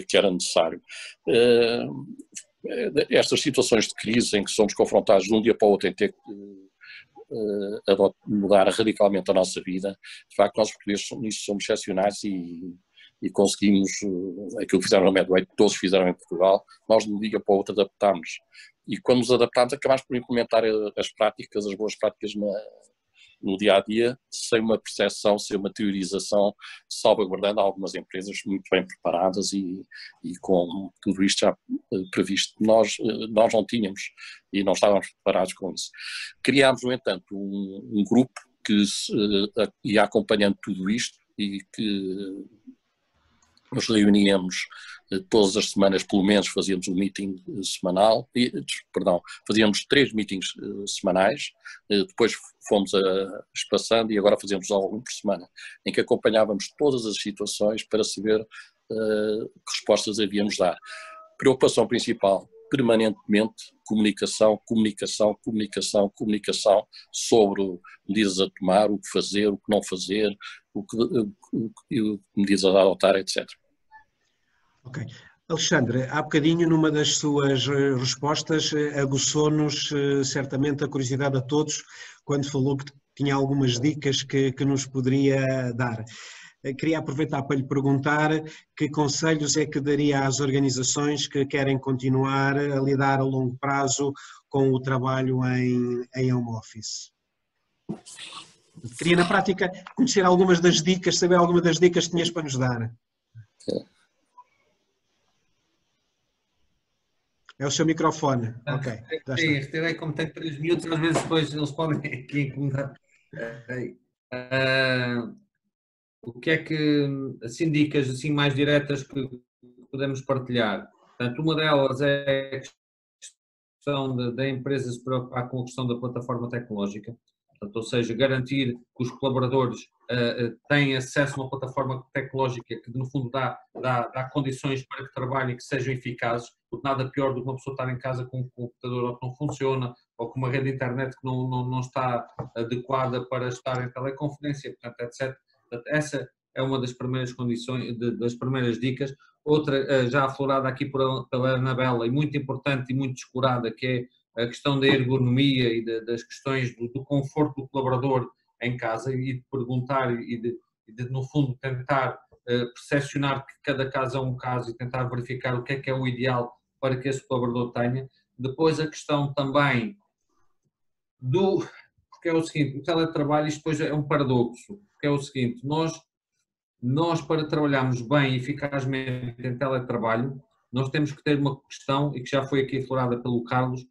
que era necessário. Estas situações de crise em que somos confrontados de um dia para o outro em ter que mudar radicalmente a nossa vida, de facto nós portugueses nisso somos excepcionais e conseguimos aquilo que fizeram na Medway, todos fizeram em Portugal, nós de um dia para o outro adaptámos. E quando nos adaptámos acabámos por implementar as práticas, as boas práticas no dia-a-dia, sem uma percepção, sem uma teorização, salvaguardando algumas empresas muito bem preparadas e com tudo isto já previsto. Nós não tínhamos e não estávamos preparados com isso. Criámos, no entanto, um grupo que ia acompanhando tudo isto e que nos reuníamos todas as semanas, pelo menos fazíamos um meeting semanal, fazíamos 3 meetings semanais, depois fomos espaçando e agora fazemos um por semana, em que acompanhávamos todas as situações para saber que respostas havíamos de dar. Preocupação principal, permanentemente, comunicação sobre medidas a tomar, o que fazer, o que não fazer, medidas a adotar, etc. Ok. Alexandre, há bocadinho, numa das suas respostas, aguçou-nos certamente a curiosidade a todos, quando falou que tinha algumas dicas que nos poderia dar. Queria aproveitar para lhe perguntar que conselhos é que daria às organizações que querem continuar a lidar a longo prazo com o trabalho em home office. Queria, na prática, conhecer algumas das dicas, saber algumas das dicas que tinhas para nos dar. É o seu microfone. Ok. Sim, retirei, como tem 3 minutos, às vezes depois eles podem aqui incomodar. O que é que, assim, dicas assim mais diretas que podemos partilhar? Portanto, uma delas é a questão da empresa se preocupar com a questão da plataforma tecnológica. Portanto, ou seja, garantir que os colaboradores têm acesso a uma plataforma tecnológica que, no fundo, dá condições para que trabalhem, que sejam eficazes, porque nada pior do que uma pessoa estar em casa com um computador que não funciona, ou com uma rede de internet que não está adequada para estar em teleconferência, portanto, etc. Portanto, essa é uma das primeiras condições, das primeiras dicas. Outra, já aflorada aqui pela Anabela, e muito importante e muito descurada, que é a questão da ergonomia e das questões do conforto do colaborador em casa, e de perguntar e de no fundo, tentar percepcionar que cada caso é um caso e tentar verificar o que é o ideal para que esse colaborador tenha. Depois a questão também porque é o seguinte, o teletrabalho, isto depois é um paradoxo, porque é o seguinte, nós para trabalharmos bem e eficazmente em teletrabalho, nós temos que ter uma questão, e que já foi aqui aflorada pelo Carlos,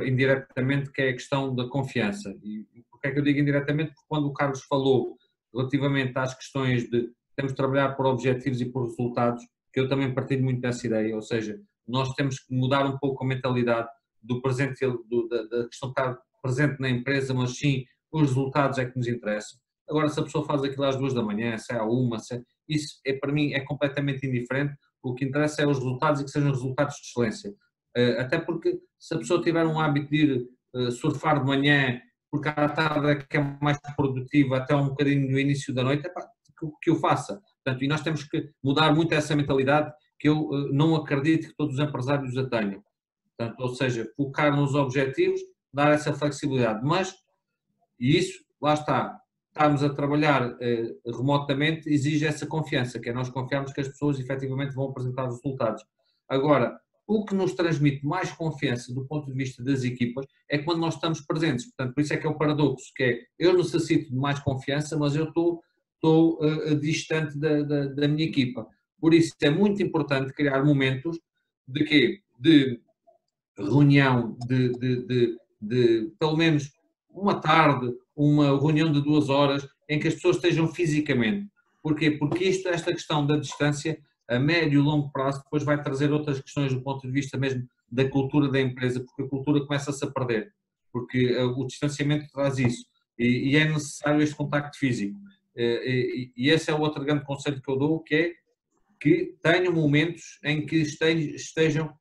indiretamente, que é a questão da confiança. E porque é que eu digo indiretamente? Porque quando o Carlos falou relativamente às questões de temos de trabalhar por objetivos e por resultados, que eu também partilho muito dessa ideia, ou seja, nós temos que mudar um pouco a mentalidade do presente, da questão de estar presente na empresa, mas sim os resultados é que nos interessam. Agora, se a pessoa faz aquilo às 2 da manhã, se é à 1, isso para mim é completamente indiferente. O que interessa é os resultados e que sejam resultados de excelência. Até porque se a pessoa tiver um hábito de ir surfar de manhã, porque à tarde é que é mais produtiva, até um bocadinho no início da noite, que o faça. Portanto, e nós temos que mudar muito essa mentalidade, que eu não acredito que todos os empresários a tenham. Portanto, ou seja, focar nos objetivos, dar essa flexibilidade. Mas, e isso, lá está, estarmos a trabalhar remotamente exige essa confiança, que é nós confiarmos que as pessoas efetivamente vão apresentar resultados. Agora, o que nos transmite mais confiança do ponto de vista das equipas é quando nós estamos presentes. Portanto, por isso é que é o paradoxo, que é, eu necessito de mais confiança, mas eu estou distante da minha equipa. Por isso é muito importante criar momentos de quê? De reunião, de pelo menos uma tarde, uma reunião de 2 horas, em que as pessoas estejam fisicamente. Porquê? Porque esta questão da distância, a médio e longo prazo, depois vai trazer outras questões do ponto de vista mesmo da cultura da empresa, porque a cultura começa-se a perder, porque o distanciamento traz isso, e é necessário este contacto físico. E esse é o outro grande conselho que eu dou, que é que tenham momentos em que estejam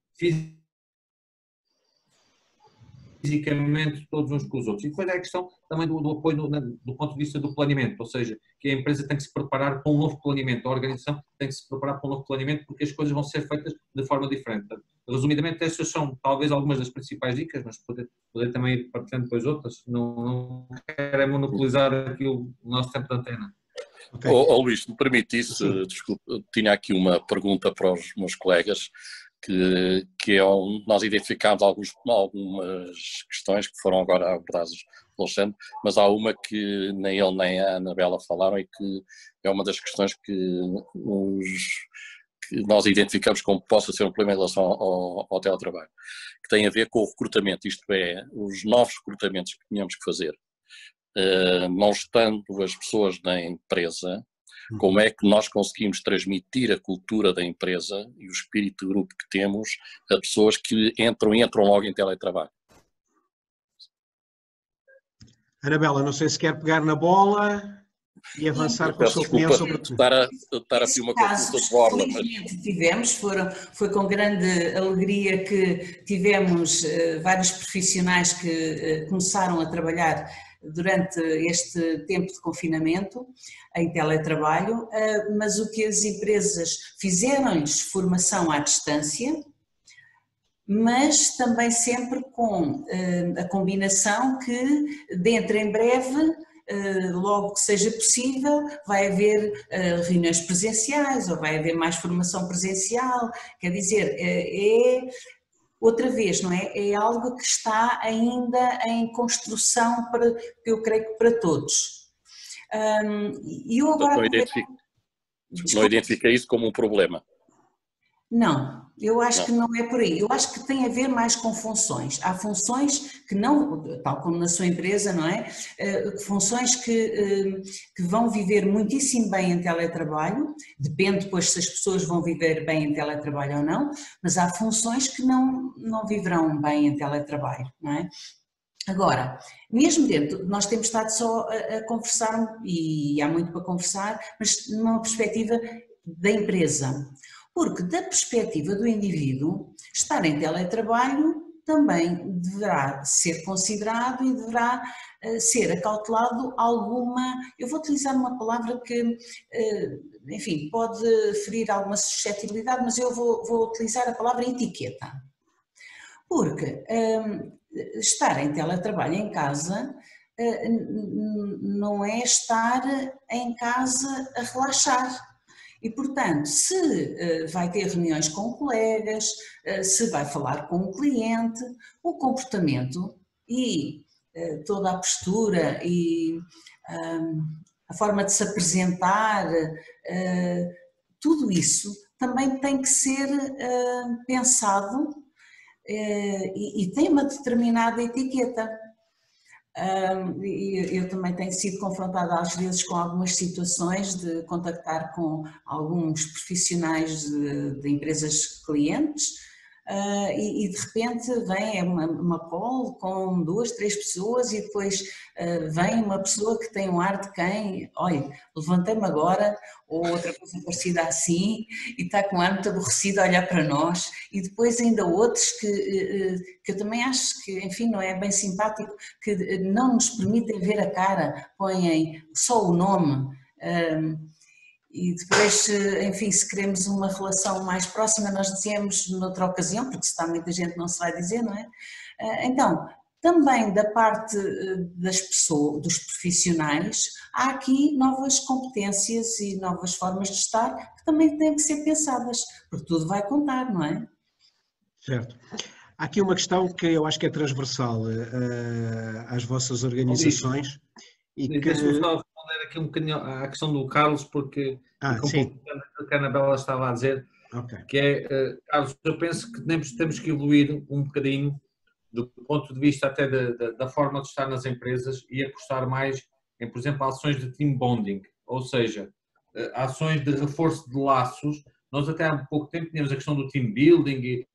fisicamente todos uns com os outros. E depois é a questão também do apoio do ponto de vista do planeamento, ou seja, que a empresa tem que se preparar para um novo planeamento, a organização tem que se preparar para um novo planeamento, porque as coisas vão ser feitas de forma diferente. Resumidamente, estas são talvez algumas das principais dicas, mas poder também ir partilhando depois outras, não quero monopolizar aqui o nosso tempo de antena. Okay. Luís, se me permitisse, desculpe, tinha aqui uma pergunta para os meus colegas, que é nós identificámos algumas questões que foram agora abordadas pelo Alexandre, mas há uma que nem ele nem a Anabela falaram e que é uma das questões que nós identificamos como possa ser um problema em relação ao teletrabalho, que tem a ver com o recrutamento, isto é, os novos recrutamentos que tínhamos que fazer. Não estando as pessoas na empresa, como é que nós conseguimos transmitir a cultura da empresa e o espírito de grupo que temos a pessoas que entram logo em teletrabalho? Anabela, não sei se quer pegar na bola e avançar com a sua opinião sobre tudo. Estar a pedir uma consulta de borla. Felizmente tivemos, foi com grande alegria que tivemos vários profissionais que começaram a trabalhar durante este tempo de confinamento em teletrabalho, mas o que as empresas fizeram-lhes formação à distância, mas também sempre com a combinação que dentro em breve, logo que seja possível, vai haver reuniões presenciais ou vai haver mais formação presencial, quer dizer, outra vez, não é? É algo que está ainda em construção, eu creio que para todos. E eu agora... Não identifica isso como um problema? Não, eu acho que não é por aí. Eu acho que tem a ver mais com funções. Há funções que não, tal como na sua empresa, não é? Funções que vão viver muitíssimo bem em teletrabalho, depende depois se as pessoas vão viver bem em teletrabalho ou não, mas há funções que não viverão bem em teletrabalho, não é? Agora, mesmo dentro, nós temos estado só a conversar, e há muito para conversar, mas numa perspectiva da empresa. Porque da perspectiva do indivíduo, estar em teletrabalho também deverá ser considerado e deverá ser acautelado alguma, eu vou utilizar uma palavra que, enfim, pode ferir alguma suscetibilidade, mas eu vou utilizar a palavra etiqueta. Porque estar em teletrabalho em casa não é estar em casa a relaxar. E, portanto, se vai ter reuniões com colegas, se vai falar com o cliente, o comportamento e toda a postura e a forma de se apresentar, tudo isso também tem que ser pensado e tem uma determinada etiqueta. Eu também tenho sido confrontada às vezes com algumas situações de contactar com alguns profissionais de empresas clientes e de repente vem uma call com 2, 3 pessoas e depois vem uma pessoa que tem um ar de quem, olha, levantei-me agora, ou outra coisa parecida assim, e está com um ar muito aborrecido a olhar para nós, e depois ainda outros que eu também acho que, enfim, não é bem simpático, que não nos permitem ver a cara, põem só o nome. E depois, enfim, se queremos uma relação mais próxima, nós dizemos noutra ocasião, porque se está muita gente não se vai dizer, não é? Então, também da parte das pessoas, dos profissionais, há aqui novas competências e novas formas de estar que também têm que ser pensadas, porque tudo vai contar, não é? Certo. Há aqui uma questão que eu acho que é transversal às vossas organizações. Deixa-me só responder aqui um bocadinho à questão do Carlos, porque sim. o que a Anabela estava a dizer, que é, Carlos, eu penso que temos que evoluir um bocadinho do ponto de vista até da forma de estar nas empresas e apostar mais em, por exemplo, ações de team bonding, ou seja, ações de reforço de laços. Nós até há pouco tempo tínhamos a questão do team building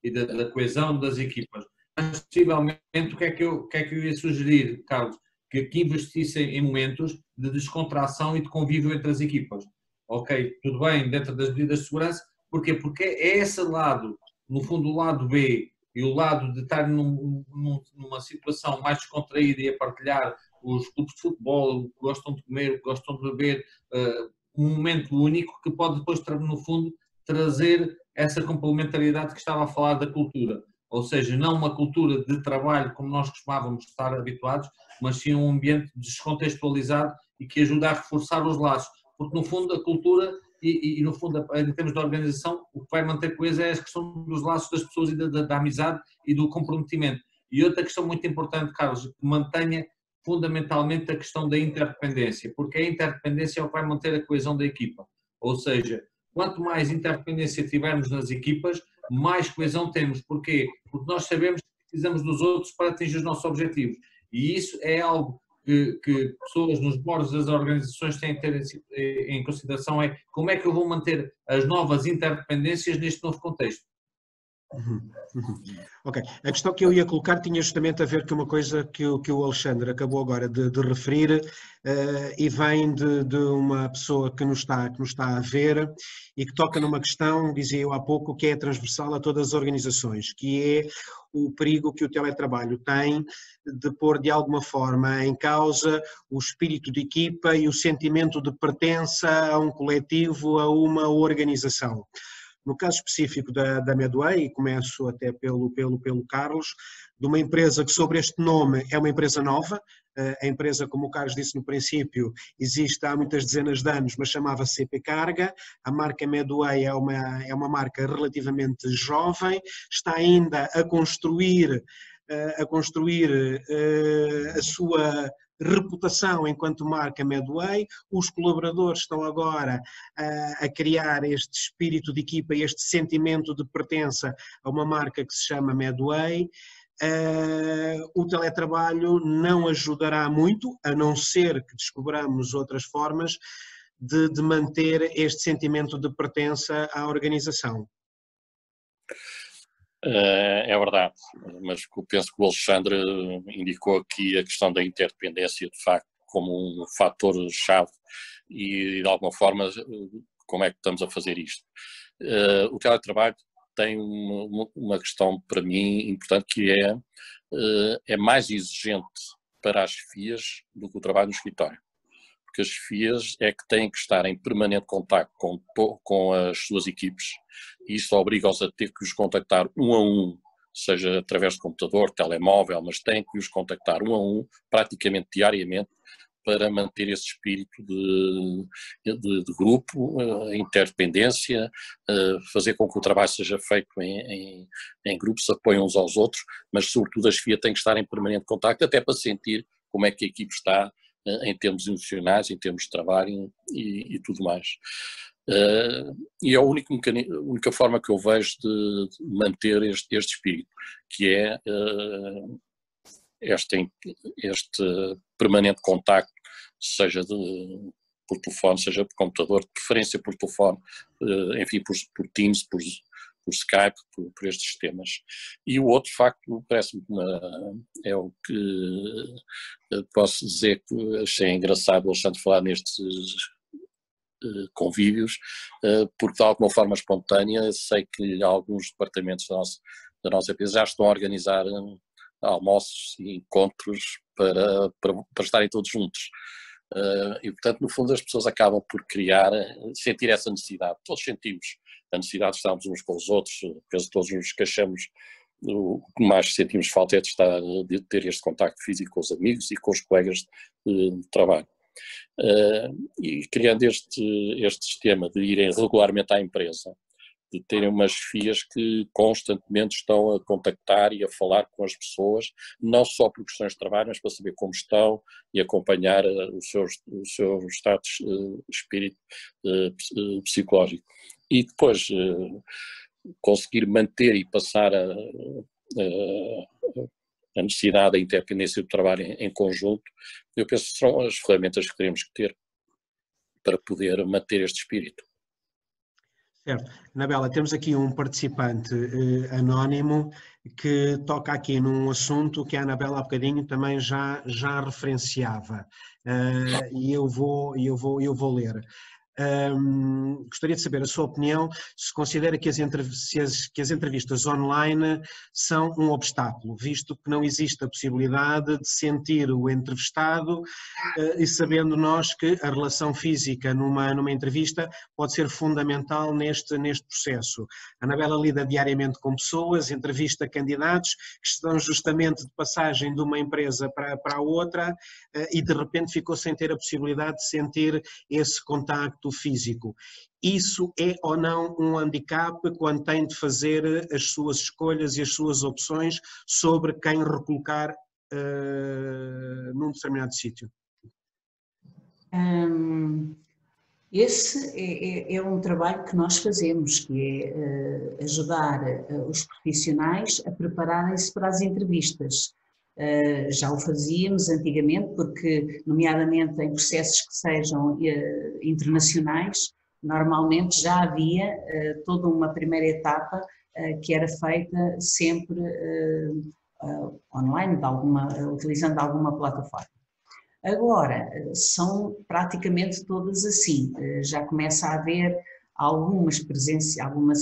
e da coesão das equipas. Mas, possivelmente, o que é que eu ia sugerir, Carlos? Que investissem em momentos de descontração e de convívio entre as equipas. Ok, tudo bem, dentro das medidas de segurança. Porquê? Porque é esse lado, no fundo o lado B e o lado de estar numa situação mais descontraída e a partilhar os clubes de futebol, o que gostam de comer, o que gostam de beber, um momento único que pode depois, no fundo, trazer essa complementariedade que estava a falar da cultura. Ou seja, não uma cultura de trabalho como nós costumávamos estar habituados, mas sim um ambiente descontextualizado e que ajuda a reforçar os laços. Porque, no fundo, a cultura e no fundo, em termos de organização, o que vai manter coesa é a questão dos laços das pessoas e da amizade e do comprometimento. E outra questão muito importante, Carlos, que mantenha fundamentalmente a questão da interdependência, porque a interdependência é o que vai manter a coesão da equipa. Ou seja, quanto mais interdependência tivermos nas equipas, mais coesão temos. Porquê? Porque nós sabemos que precisamos dos outros para atingir os nossos objetivos. E isso é algo que pessoas nos bordos das organizações têm que ter em consideração, é como é que eu vou manter as novas interdependências neste novo contexto. Ok, a questão que eu ia colocar tinha justamente a ver com uma coisa que o Alexandre acabou agora de referir e vem de uma pessoa que nos está a ver e que toca numa questão, dizia eu há pouco, que é transversal a todas as organizações, que é o perigo que o teletrabalho tem de pôr de alguma forma em causa o espírito de equipa e o sentimento de pertença a um coletivo, a uma organização. No caso específico da Medway, e começo até pelo Carlos, de uma empresa que sobre este nome é uma empresa nova, a empresa, como o Carlos disse no princípio, existe há muitas dezenas de anos, mas chamava-se CP Carga, a marca Medway é uma marca relativamente jovem, está ainda a construir a sua reputação enquanto marca Medway, os colaboradores estão agora a criar este espírito de equipa, este sentimento de pertença a uma marca que se chama Medway. O teletrabalho não ajudará muito, a não ser que descobramos outras formas de manter este sentimento de pertença à organização. É verdade, mas penso que o Alexandre indicou aqui a questão da interdependência, de facto, como um fator-chave e, de alguma forma, como é que estamos a fazer isto. O teletrabalho tem uma questão, para mim, importante, que é mais exigente para as FIAs do que o trabalho no escritório. Porque as FIAs é que têm que estar em permanente contacto com as suas equipes e isso obriga-os a ter que os contactar um a um, seja através de computador, telemóvel, mas têm que os contactar um a um, praticamente diariamente, para manter esse espírito de grupo, interdependência, fazer com que o trabalho seja feito em grupos, apoiam uns aos outros, mas sobretudo a chefia tem que estar em permanente contacto, até para sentir como é que a equipe está em termos emocionais, em termos de trabalho e tudo mais. E é a única forma que eu vejo de manter este espírito, que é este permanente contacto, seja por telefone, seja por computador, de preferência por telefone, enfim, por Teams, por Skype, por estes sistemas. E o outro facto, parece-me, é o que posso dizer que achei engraçado o Alexandre falar nestes convívios, porque de alguma forma espontânea, sei que alguns departamentos da nossa empresa já estão a organizar almoços e encontros para estarem todos juntos. E portanto, no fundo, as pessoas acabam por sentir essa necessidade. Todos sentimos a necessidade de estarmos uns com os outros, penso que todos nos queixamos. O que mais sentimos falta é de ter este contacto físico com os amigos e com os colegas de trabalho. E criando este sistema de irem regularmente à empresa, de terem umas chefias que constantemente estão a contactar e a falar com as pessoas, não só por questões de trabalho, mas para saber como estão e acompanhar o seu estado de espírito psicológico. E depois conseguir manter e passar a necessidade da independência do trabalho em conjunto, eu penso que serão as ferramentas que teremos que ter para poder manter este espírito. Certo. Anabela, temos aqui um participante anónimo que toca aqui num assunto que a Anabela há bocadinho também já referenciava, e eu vou ler. Gostaria de saber a sua opinião, se considera que as entrevistas online são um obstáculo, visto que não existe a possibilidade de sentir o entrevistado, e sabendo nós que a relação física numa entrevista pode ser fundamental neste processo. A Anabela lida diariamente com pessoas, entrevista candidatos que estão justamente de passagem de uma empresa para a outra, e de repente ficou sem ter a possibilidade de sentir esse contacto físico. Isso é ou não um handicap quando tem de fazer as suas escolhas e as suas opções sobre quem recolocar num determinado sítio? Esse é um trabalho que nós fazemos, que é ajudar os profissionais a prepararem-se para as entrevistas. Já o fazíamos antigamente, porque, nomeadamente em processos que sejam internacionais, normalmente já havia toda uma primeira etapa que era feita sempre online, utilizando alguma plataforma. Agora, são praticamente todas assim, já começa a haver algumas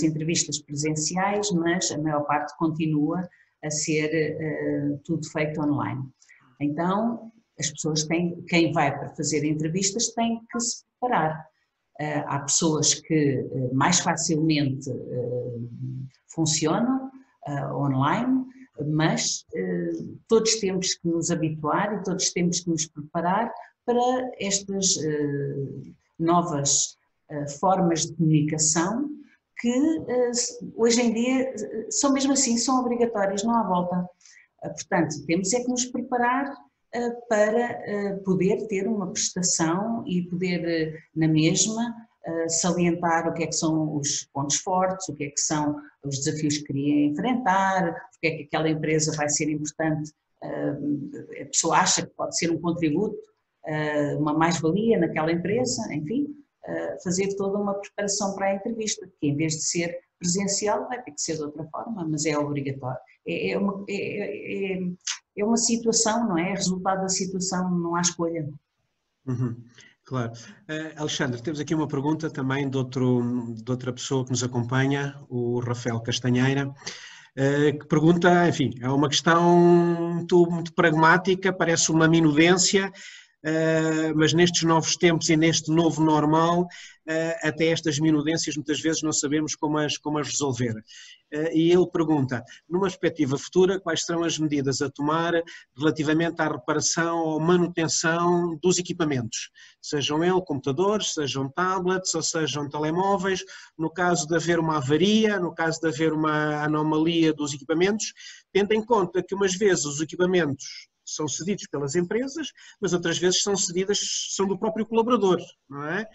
entrevistas presenciais, mas a maior parte continua a ser tudo feito online. Então, as pessoas quem vai para fazer entrevistas tem que se preparar. Há pessoas que mais facilmente funcionam online, mas todos temos que nos habituar e todos temos que nos preparar para estas novas formas de comunicação que hoje em dia são mesmo assim, são obrigatórias, não há volta. Portanto, temos é que nos preparar para poder ter uma prestação e poder, na mesma, salientar o que é que são os pontos fortes, o que é que são os desafios que queria enfrentar, porque é que aquela empresa vai ser importante, a pessoa acha que pode ser um contributo, uma mais-valia naquela empresa, enfim, fazer toda uma preparação para a entrevista, que em vez de ser presencial vai ter que ser de outra forma, mas é obrigatório. É uma situação, não é? É resultado da situação, não há escolha. Claro. Alexandre, temos aqui uma pergunta também de outra pessoa que nos acompanha, o Rafael Castanheira, que pergunta, enfim, é uma questão muito pragmática, parece uma minudência, mas nestes novos tempos e neste novo normal, até estas minudências muitas vezes não sabemos como as resolver. E ele pergunta, numa perspectiva futura, quais serão as medidas a tomar relativamente à reparação ou manutenção dos equipamentos, sejam eles computadores, sejam tablets ou sejam telemóveis, no caso de haver uma avaria, no caso de haver uma anomalia dos equipamentos, tendo em conta que umas vezes os equipamentos são cedidos pelas empresas, mas outras vezes são do próprio colaborador, não é?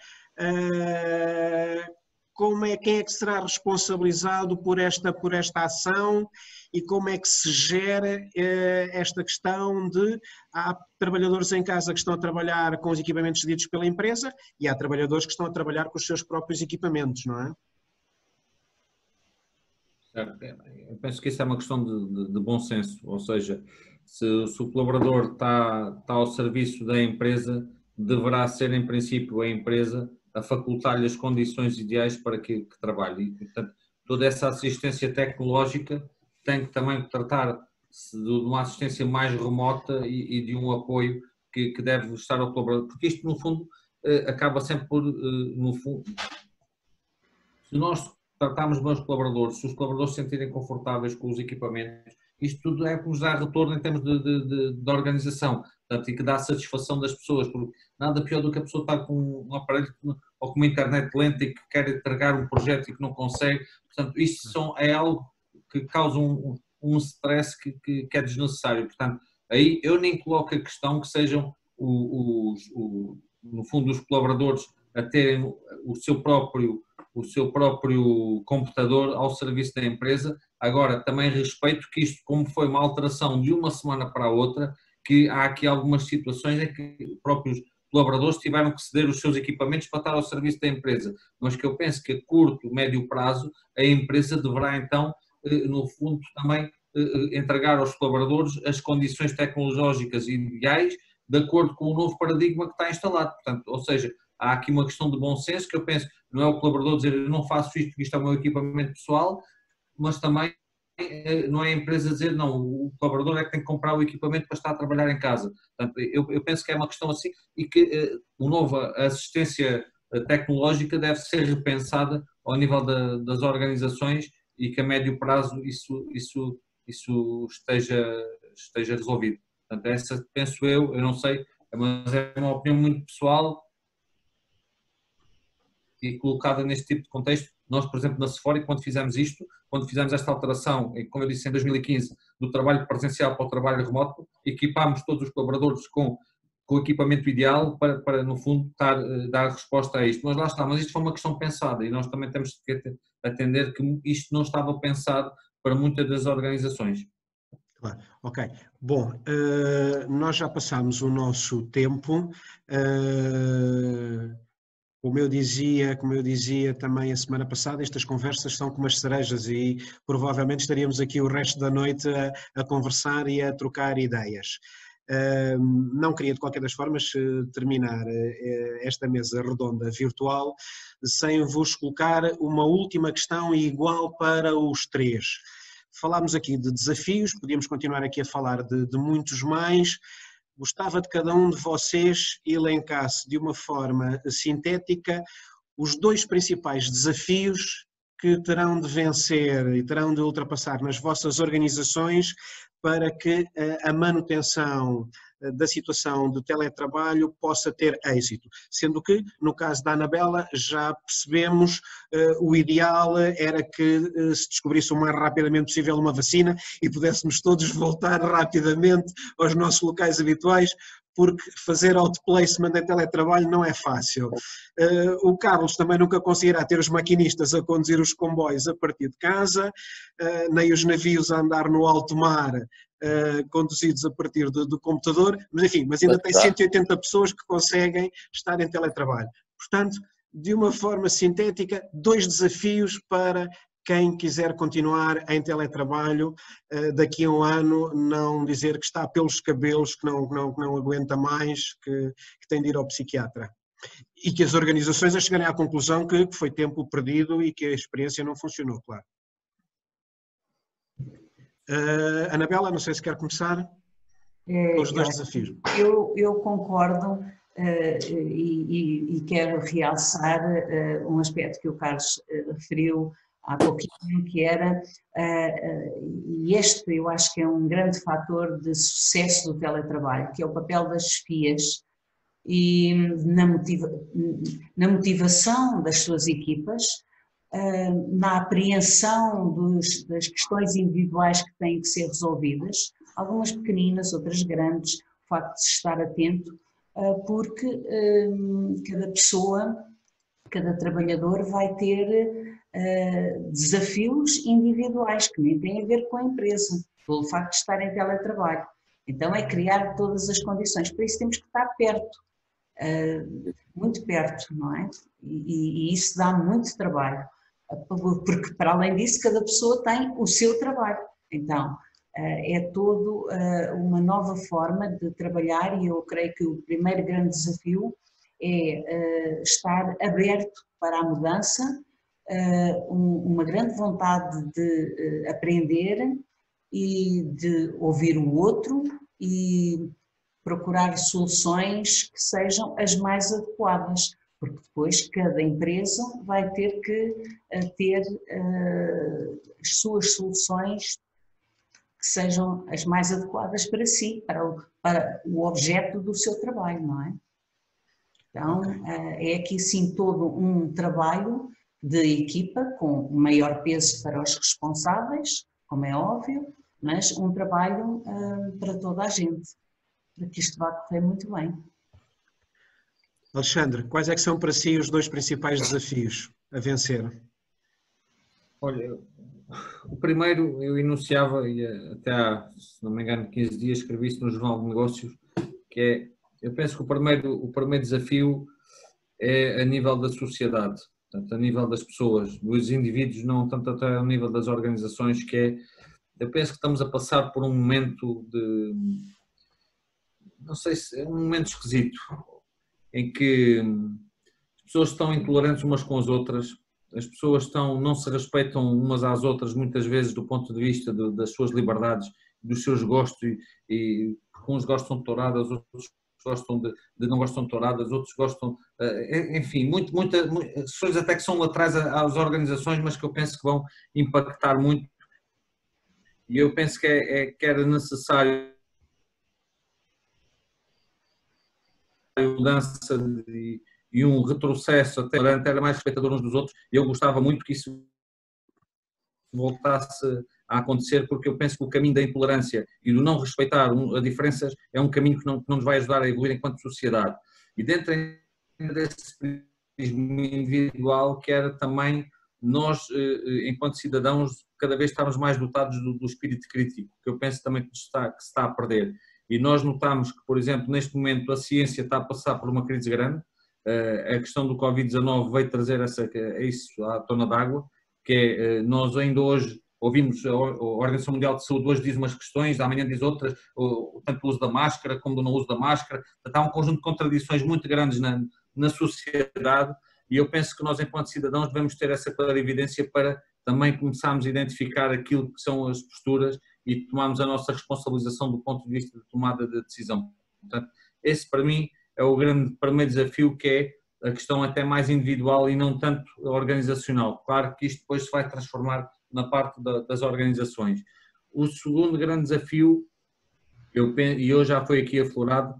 Quem é que será responsabilizado por esta ação e como é que se gera esta questão de há trabalhadores em casa que estão a trabalhar com os equipamentos cedidos pela empresa e há trabalhadores que estão a trabalhar com os seus próprios equipamentos, não é? Certo. Eu penso que isso é uma questão de bom senso, ou seja, se o colaborador está ao serviço da empresa, deverá ser em princípio a empresa a facultar-lhe as condições ideais para que trabalhe. E, portanto, toda essa assistência tecnológica tem que também tratar-se de uma assistência mais remota e de um apoio que deve estar ao colaborador, porque isto, no fundo, acaba sempre por, no fundo, se nós tratarmos bem os colaboradores, se os colaboradores se sentirem confortáveis com os equipamentos, isto tudo é que nos dá retorno em termos de organização, portanto, e que dá satisfação das pessoas, porque nada pior do que a pessoa estar com um aparelho ou com uma internet lenta e que quer entregar um projeto e que não consegue, portanto, isto é algo que causa um stress que é desnecessário, portanto, aí eu nem coloco a questão que sejam no fundo os colaboradores a terem o seu próprio computador ao serviço da empresa. Agora, também respeito que isto, como foi uma alteração de uma semana para a outra, que há aqui algumas situações em que os próprios colaboradores tiveram que ceder os seus equipamentos para estar ao serviço da empresa, mas que eu penso que a curto, médio prazo, a empresa deverá então, no fundo, também entregar aos colaboradores as condições tecnológicas ideais de acordo com o novo paradigma que está instalado. Portanto, ou seja, há aqui uma questão de bom senso que eu penso, não é o colaborador dizer eu não faço isto porque isto é o meu equipamento pessoal, mas também não é a empresa dizer não, o colaborador é que tem que comprar o equipamento para estar a trabalhar em casa. Portanto, eu penso que é uma questão assim e que a nova assistência tecnológica deve ser repensada ao nível das organizações e que a médio prazo isso esteja resolvido. Portanto, essa penso eu não sei, mas é uma opinião muito pessoal e colocada neste tipo de contexto. Nós, por exemplo, na Sephora, quando fizemos esta alteração, como eu disse, em 2015, do trabalho presencial para o trabalho remoto, equipámos todos os colaboradores com o equipamento ideal para no fundo, dar resposta a isto. Mas lá está, mas isto foi uma questão pensada e nós também temos que atender que isto não estava pensado para muitas das organizações. Claro, ok. Bom, nós já passámos o nosso tempo. Como eu dizia também a semana passada, estas conversas são como as cerejas e provavelmente estaríamos aqui o resto da noite a conversar e a trocar ideias. Não queria de qualquer das formas terminar esta mesa redonda virtual sem vos colocar uma última questão igual para os três. Falámos aqui de desafios, podíamos continuar aqui a falar de muitos mais. Gostava de cada um de vocês elencasse de uma forma sintética os dois principais desafios que terão de vencer e terão de ultrapassar nas vossas organizações para que a manutenção da situação de teletrabalho possa ter êxito. Sendo que, no caso da Anabela, já percebemos o ideal era que se descobrisse o mais rapidamente possível uma vacina e pudéssemos todos voltar rapidamente aos nossos locais habituais, porque fazer outplacement em teletrabalho não é fácil. O Carlos também nunca conseguirá ter os maquinistas a conduzir os comboios a partir de casa, nem os navios a andar no alto mar conduzidos a partir do computador, mas ainda tem 180 pessoas que conseguem estar em teletrabalho. Portanto, de uma forma sintética, dois desafios para quem quiser continuar em teletrabalho daqui a um ano, não dizer que está pelos cabelos, que não aguenta mais, que tem de ir ao psiquiatra. E que as organizações a chegarem à conclusão que foi tempo perdido e que a experiência não funcionou, claro. Anabela, não sei se quer começar. com os dois desafios. Eu concordo e quero realçar um aspecto que o Carlos referiu há pouquinho, que era, e este eu acho que é um grande fator de sucesso do teletrabalho, que é o papel das chefias e na motivação das suas equipas, na apreensão das questões individuais que têm que ser resolvidas, algumas pequeninas, outras grandes, o facto de se estar atento, porque cada pessoa, cada trabalhador vai ter desafios individuais que nem têm a ver com a empresa, pelo facto de estar em teletrabalho. Então é criar todas as condições, para isso temos que estar perto, muito perto, não é? E isso dá muito trabalho, porque para além disso cada pessoa tem o seu trabalho, então é todo uma nova forma de trabalhar e eu creio que o primeiro grande desafio é estar aberto para a mudança, uma grande vontade de aprender e de ouvir o outro e procurar soluções que sejam as mais adequadas, porque depois cada empresa vai ter que ter as suas soluções que sejam as mais adequadas para si, para o objeto do seu trabalho, não é? Então, é aqui sim todo um trabalho de equipa com maior peso para os responsáveis, como é óbvio, mas um trabalho para toda a gente, para que isto vá correr muito bem. Alexandre, quais é que são para si os dois principais desafios a vencer? Olha, o primeiro eu enunciava, e até há, se não me engano, 15 dias escrevi isso no Jornal de Negócios, que é, eu penso que o primeiro desafio é a nível da sociedade, portanto, a nível das pessoas, dos indivíduos, não tanto até a nível das organizações, que é, eu penso que estamos a passar por um momento de, não sei se é um momento esquisito, em que as pessoas estão intolerantes umas com as outras, as pessoas não se respeitam umas às outras muitas vezes do ponto de vista das suas liberdades, dos seus gostos e uns gostam de touradas, outros gostam não gostam de touradas, outros gostam, enfim, muitas pessoas até que são laterais às organizações, mas que eu penso que vão impactar muito e eu penso que era necessário mudança e um retrocesso, até era mais respeitador uns dos outros, e eu gostava muito que isso voltasse a acontecer, porque eu penso que o caminho da intolerância e do não respeitar as diferenças é um caminho que não nos vai ajudar a evoluir enquanto sociedade. E dentro desse prisma individual, que era também nós, enquanto cidadãos, cada vez estamos mais dotados do espírito crítico, que eu penso também que se está a perder. E nós notamos que, por exemplo, neste momento a ciência está a passar por uma crise grande, a questão do Covid-19 veio trazer isso à tona d'água, que é, nós ainda hoje ouvimos a Organização Mundial de Saúde hoje diz umas questões, amanhã diz outras, tanto o uso da máscara como do não uso da máscara, há um conjunto de contradições muito grandes na sociedade e eu penso que nós enquanto cidadãos devemos ter essa clarividência para também começarmos a identificar aquilo que são as posturas e tomarmos a nossa responsabilização do ponto de vista de tomada de decisão. Portanto, esse para mim é o grande primeiro desafio, que é a questão até mais individual e não tanto organizacional. Claro que isto depois se vai transformar na parte das organizações. O segundo grande desafio, e hoje já foi aqui aflorado,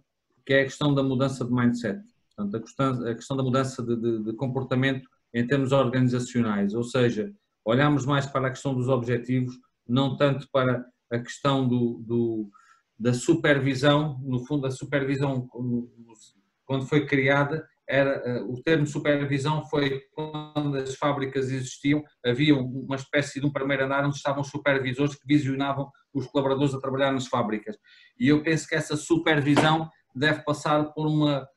que é a questão da mudança de mindset. Portanto, a questão da mudança de comportamento em termos organizacionais, ou seja, olhamos mais para a questão dos objetivos, não tanto para a questão da supervisão. No fundo, a supervisão, quando foi criada, o termo supervisão foi quando as fábricas existiam, havia uma espécie de um primeiro andar onde estavam supervisores que visionavam os colaboradores a trabalhar nas fábricas. E eu penso que essa supervisão deve passar por uma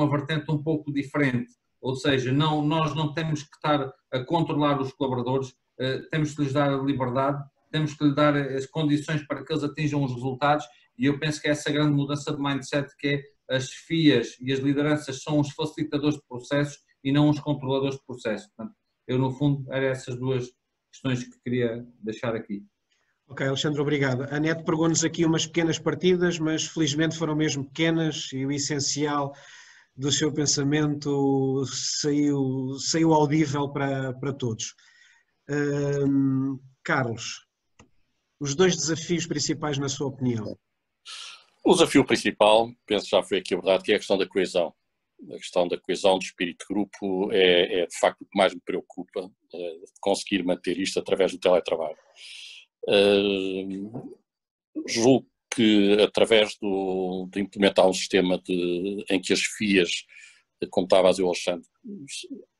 vertente um pouco diferente, ou seja, nós não temos que estar a controlar os colaboradores, temos que lhes dar a liberdade, temos que lhes dar as condições para que eles atinjam os resultados e eu penso que essa grande mudança de mindset, que é as chefias e as lideranças são os facilitadores de processos e não os controladores de processos. Portanto, eu no fundo eram essas duas questões que queria deixar aqui. Ok, Alexandre, obrigado. A NET pregou-nos aqui umas pequenas partidas, mas felizmente foram mesmo pequenas e o essencial do seu pensamento saiu audível para todos. Carlos, os 2 desafios principais na sua opinião? O desafio principal, penso já foi aqui abordado, que é a questão da coesão. A questão da coesão do espírito de grupo é de facto o que mais me preocupa, conseguir manter isto através do teletrabalho. Julgo que através de implementar um sistema em que as FIAs, como estava a dizer o Alexandre,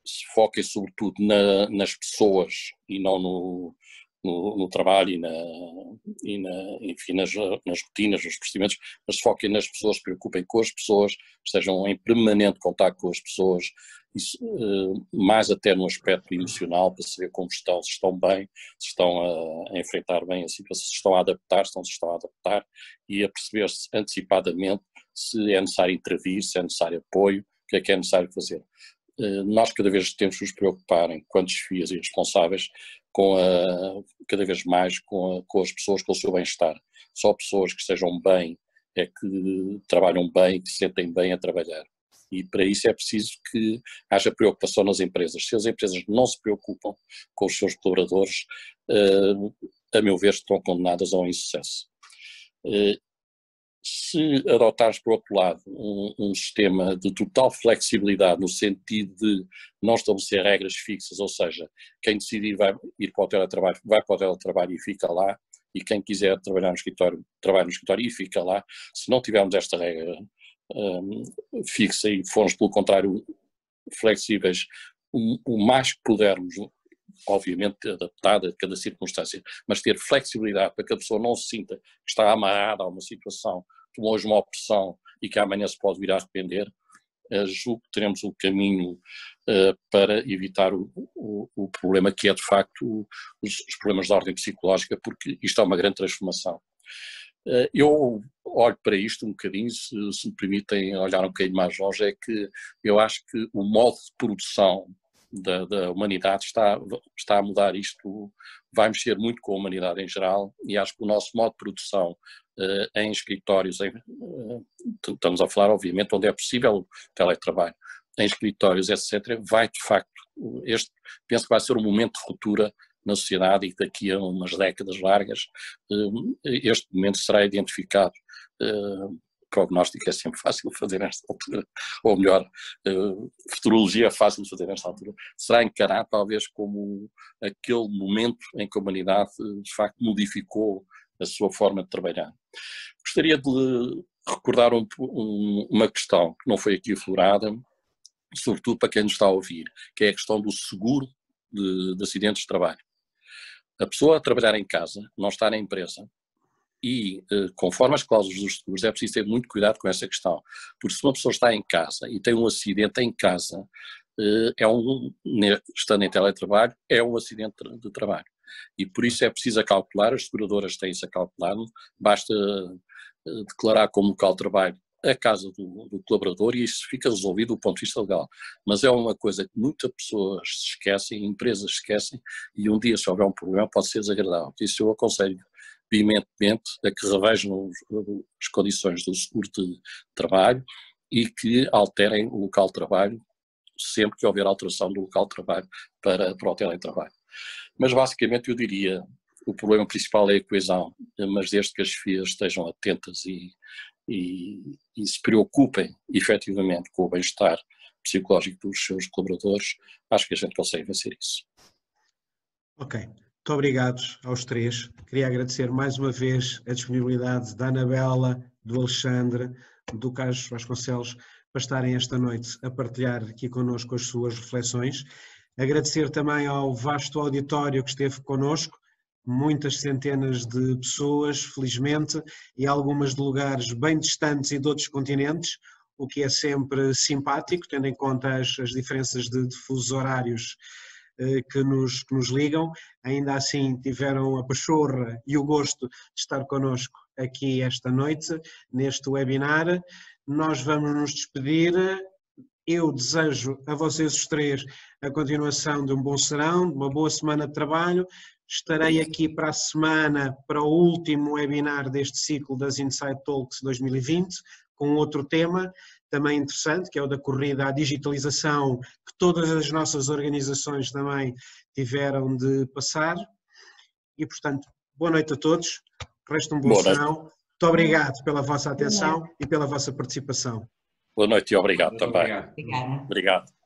se foquem sobretudo nas pessoas e não no trabalho enfim, nas rotinas, nos procedimentos, mas se foquem nas pessoas, se preocupem com as pessoas, estejam em permanente contacto com as pessoas, isso, mais até no aspecto emocional, para saber como estão, se estão bem, se estão a enfrentar bem a situação, se estão a adaptar, se estão a adaptar, e a perceber-se antecipadamente se é necessário intervir, se é necessário apoio, o que é necessário fazer. Nós cada vez temos que nos preocupar, enquanto chefias e responsáveis, cada vez mais com as pessoas, com o seu bem-estar. Só pessoas que estejam bem é que trabalham bem, que se sentem bem a trabalhar. E para isso é preciso que haja preocupação nas empresas. Se as empresas não se preocupam com os seus colaboradores, a meu ver, estão condenadas a um insucesso. Se adotares, por outro lado, um sistema de total flexibilidade, no sentido de não estabelecer regras fixas, ou seja, quem decidir vai ir para o teletrabalho, vai para o teletrabalho e fica lá, e quem quiser trabalhar no escritório, trabalha no escritório e fica lá. Se não tivermos esta regra fixa e formos, pelo contrário, flexíveis, o mais que pudermos, obviamente adaptada a cada circunstância, mas ter flexibilidade para que a pessoa não se sinta que está amarrada a uma situação, tomou hoje uma opção e que amanhã se pode vir a arrepender, julgo que teremos um caminho para evitar o problema que é de facto os problemas de ordem psicológica, porque isto é uma grande transformação. Eu olho para isto um bocadinho, se me permitem olhar um bocadinho mais longe, é que eu acho que o modo de produção da humanidade está a mudar. Isto vai mexer muito com a humanidade em geral, e acho que o nosso modo de produção em escritórios, estamos a falar obviamente onde é possível o teletrabalho, em escritórios, etc., vai de facto, penso que vai ser um momento de ruptura na sociedade, e daqui a umas décadas largas este momento será identificado. Prognóstico é sempre fácil fazer nesta altura, ou melhor, futurologia é fácil de fazer nesta altura, será encarado talvez como aquele momento em que a humanidade de facto modificou a sua forma de trabalhar. Gostaria de recordar uma questão que não foi aqui aflorada, sobretudo para quem nos está a ouvir, que é a questão do seguro de acidentes de trabalho. A pessoa a trabalhar em casa, não está na empresa, e conforme as cláusulas dos seguros é preciso ter muito cuidado com essa questão, porque se uma pessoa está em casa e tem um acidente em casa, estando em teletrabalho, é um acidente de trabalho, e por isso é preciso calcular, as seguradoras têm-se a calcular, basta declarar como local de trabalho a casa do colaborador e isso fica resolvido do ponto de vista legal. Mas é uma coisa que muitas pessoas se esquecem, empresas se esquecem, e um dia se houver um problema pode ser desagradável. Por isso eu aconselho veementemente a que revejam as condições do seguro de trabalho e que alterem o local de trabalho sempre que houver alteração do local de trabalho para o teletrabalho. Mas basicamente eu diria, o problema principal é a coesão, mas desde que as FIAs estejam atentas e se preocupem efetivamente com o bem-estar psicológico dos seus colaboradores, acho que a gente consegue vencer isso. Ok, muito obrigado aos três. Queria agradecer mais uma vez a disponibilidade da Anabela, do Alexandre, do Carlos Vasconcelos, para estarem esta noite a partilhar aqui connosco as suas reflexões. Agradecer também ao vasto auditório que esteve connosco, muitas centenas de pessoas, felizmente, e algumas de lugares bem distantes e de outros continentes, o que é sempre simpático, tendo em conta as diferenças de fusos horários que nos ligam. Ainda assim tiveram a pachorra e o gosto de estar connosco aqui esta noite, neste webinar. Nós vamos nos despedir. Eu desejo a vocês os três a continuação de um bom serão, de uma boa semana de trabalho. Estarei aqui para a semana para o último webinar deste ciclo das Inside Talks 2020, com outro tema também interessante, que é o da corrida à digitalização, que todas as nossas organizações também tiveram de passar. E, portanto, boa noite a todos, resta um bom verão. Muito obrigado pela vossa atenção e pela vossa participação. Boa noite e obrigado também. Obrigada. Obrigado.